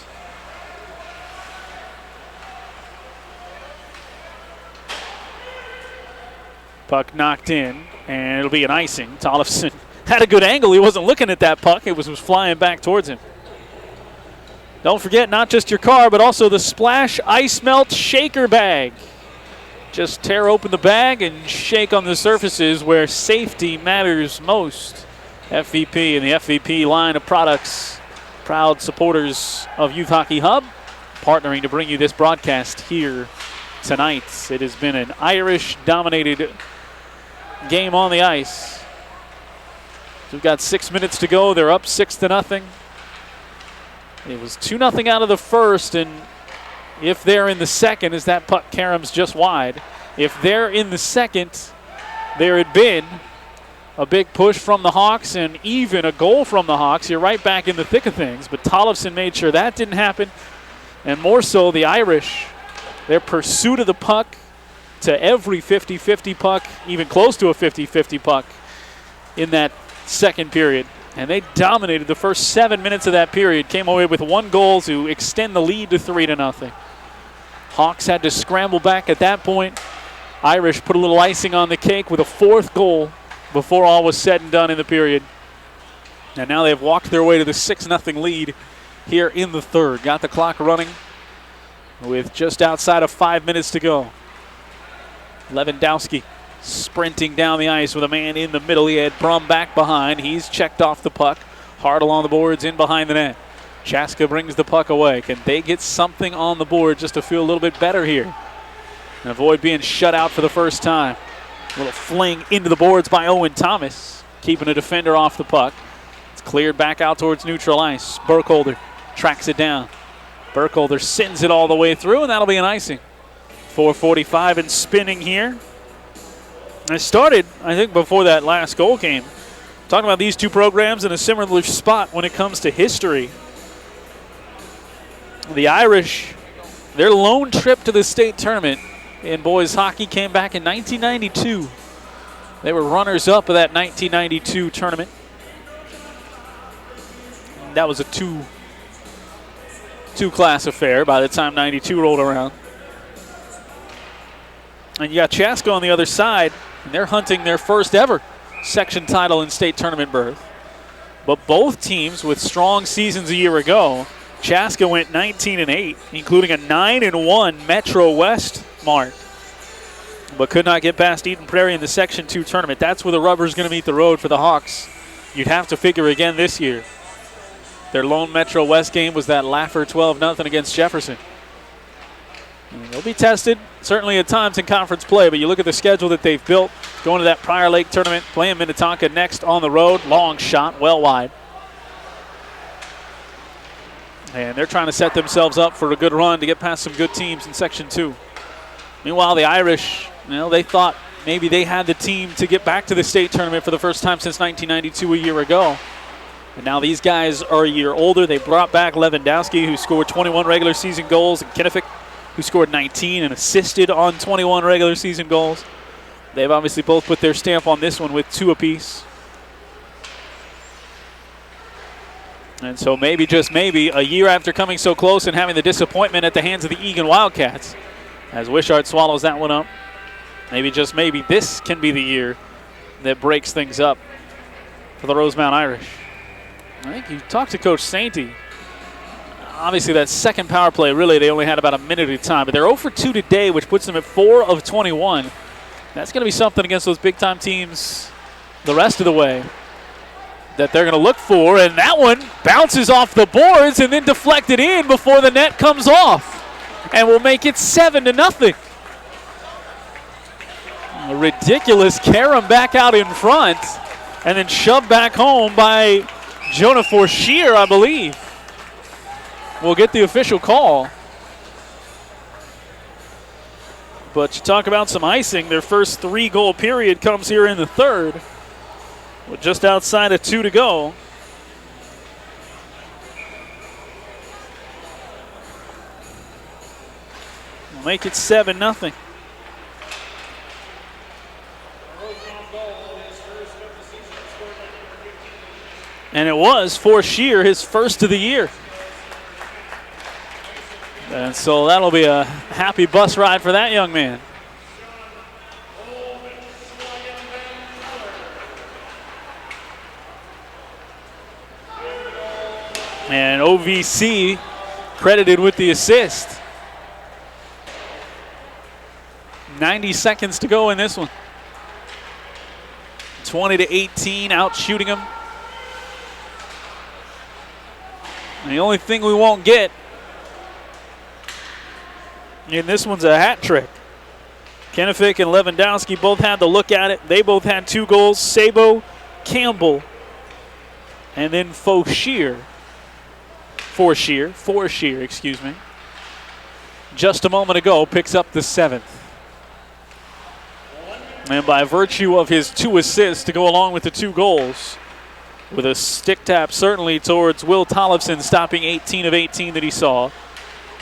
Puck knocked in, and it'll be an icing. Tollefson had a good angle. He wasn't looking at that puck. It was flying back towards him. Don't forget, not just your car, but also the Splash Ice Melt Shaker Bag. Just tear open the bag and shake on the surfaces where safety matters most. FVP and the FVP line of products, proud supporters of Youth Hockey Hub, partnering to bring you this broadcast here tonight. It has been an Irish-dominated game on the ice. We've got 6 minutes to go. They're up 6-0. It was 2-0 out of the first, and if they're in the second, as that puck caroms just wide, if they're in the second, there had been a big push from the Hawks and even a goal from the Hawks. You're right back in the thick of things, but Tollefson made sure that didn't happen, and more so the Irish, their pursuit of the puck to every 50-50 puck, even close to a 50-50 puck in that second period. And they dominated the first 7 minutes of that period, came away with 1 goal to extend the lead to 3-0. Hawks had to scramble back at that point. Irish put a little icing on the cake with a 4th goal before all was said and done in the period. And now they've walked their way to the 6-0 lead here in the third. Got the clock running with just outside of 5 minutes to go. Lewandowski sprinting down the ice with a man in the middle. He had Brum back behind. He's checked off the puck. Hard along the boards, in behind the net. Chaska brings the puck away. Can they get something on the board just to feel a little bit better here and avoid being shut out for the first time? A little fling into the boards by Owen Thomas, keeping a defender off the puck. It's cleared back out towards neutral ice. Burkholder tracks it down. Burkholder sends it all the way through, and that'll be an icing. 4:45 and spinning here. And it started, I think, before that last goal came. Talking about these two programs in a similar spot when it comes to history. The Irish, their lone trip to the state tournament in boys hockey came back in 1992. They were runners-up of that 1992 tournament. That was a two-class affair by the time 92 rolled around. And you got Chaska on the other side, and they're hunting their first ever section title in state tournament berth. But both teams with strong seasons a year ago. Chaska went 19-8, including a 9-1 Metro West mark, but could not get past Eden Prairie in the Section 2 tournament. That's where the rubber's going to meet the road for the Hawks. You'd have to figure again this year. Their lone Metro West game was that Laffer 12-0 against Jefferson. And they'll be tested, certainly at times in conference play, but you look at the schedule that they've built, going to that Prior Lake tournament, playing Minnetonka next on the road. Long shot, well wide. And they're trying to set themselves up for a good run to get past some good teams in Section 2. Meanwhile, the Irish, they thought maybe they had the team to get back to the state tournament for the first time since 1992 a year ago. And now these guys are a year older. They brought back Lewandowski, who scored 21 regular season goals, and Kinnifick, who scored 19 and assisted on 21 regular season goals. They've obviously both put their stamp on this one with 2 apiece. And so maybe, just maybe, a year after coming so close and having the disappointment at the hands of the Egan Wildcats, as Wishart swallows that one up, maybe, just maybe, this can be the year that breaks things up for the Rosemount Irish. I think you talked to Coach Sainty. Obviously, that second power play, really, they only had about a minute at a time, but they're 0 for 2 today, which puts them at 4 of 21. That's going to be something against those big-time teams the rest of the way that they're going to look for, and that one bounces off the boards and then deflected in before the net comes off, and will make it 7-0. A ridiculous carom back out in front, and then shoved back home by Jonah Forshear, I believe. We'll get the official call. But you talk about some icing. Their first 3-goal period comes here in the third, with just outside of 2 to go. We'll make it 7-0. And it was Forshear, his first of the year. And so that'll be a happy bus ride for that young man. And OVC credited with the assist. 90 seconds to go in this one. 20-18, out shooting him. And the only thing we won't get in this one's a hat trick. Kinnifick and Lewandowski both had to look at it. They both had 2 goals. Sabo, Campbell, and then Forshear, excuse me, just a moment ago picks up the 7th. And by virtue of his 2 assists to go along with the 2 goals, with a stick tap certainly towards Will Tollefson, stopping 18 of 18 that he saw.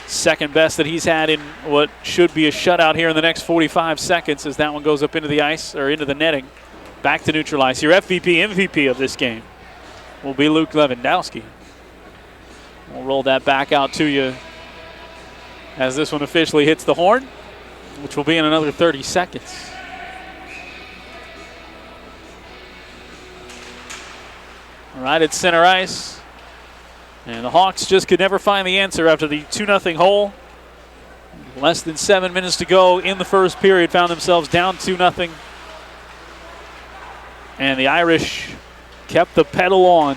Second best that he's had in what should be a shutout here in the next 45 seconds as that one goes up into the ice, or into the netting. Back to neutral ice. Your MVP of this game will be Luke Lewandowski. We'll roll that back out to you as this one officially hits the horn, which will be in another 30 seconds. All right, it's center ice. And the Hawks just could never find the answer after the 2-0 hole. Less than 7 minutes to go in the first period, found themselves down 2-0. And the Irish kept the pedal on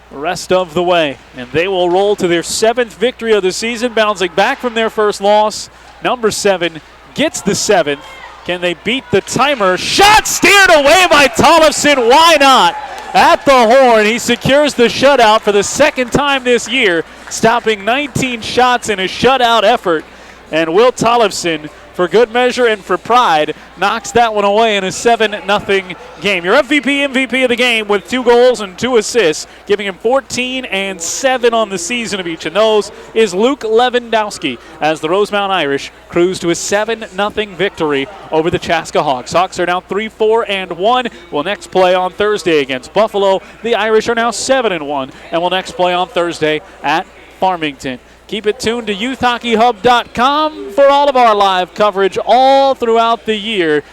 the rest of the way. And they will roll to their 7th victory of the season, bouncing back from their first loss. Number 7 gets the 7th. Can they beat the timer? Shot steered away by Tollefson. Why not? at the horn. He secures the shutout for the second time this year, stopping 19 shots in a shutout effort. And Will Tollefson, for good measure and for pride, knocks that one away in a 7-0 game. Your MVP of the game with 2 goals and 2 assists, giving him 14 and 7 on the season of each. And those is Luke Lewandowski as the Rosemount Irish cruise to a 7-0 victory over the Chaska Hawks. Hawks are now 3-4-1. Will next play on Thursday against Buffalo. The Irish are now 7-1 and will next play on Thursday at Farmington. Keep it tuned to youthhockeyhub.com for all of our live coverage all throughout the year.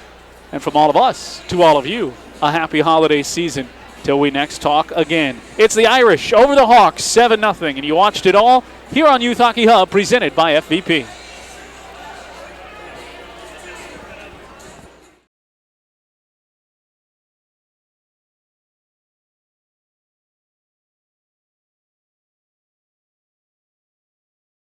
And from all of us to all of you, a happy holiday season till we next talk again. It's the Irish over the Hawks, 7-0, and you watched it all here on Youth Hockey Hub, presented by FVP.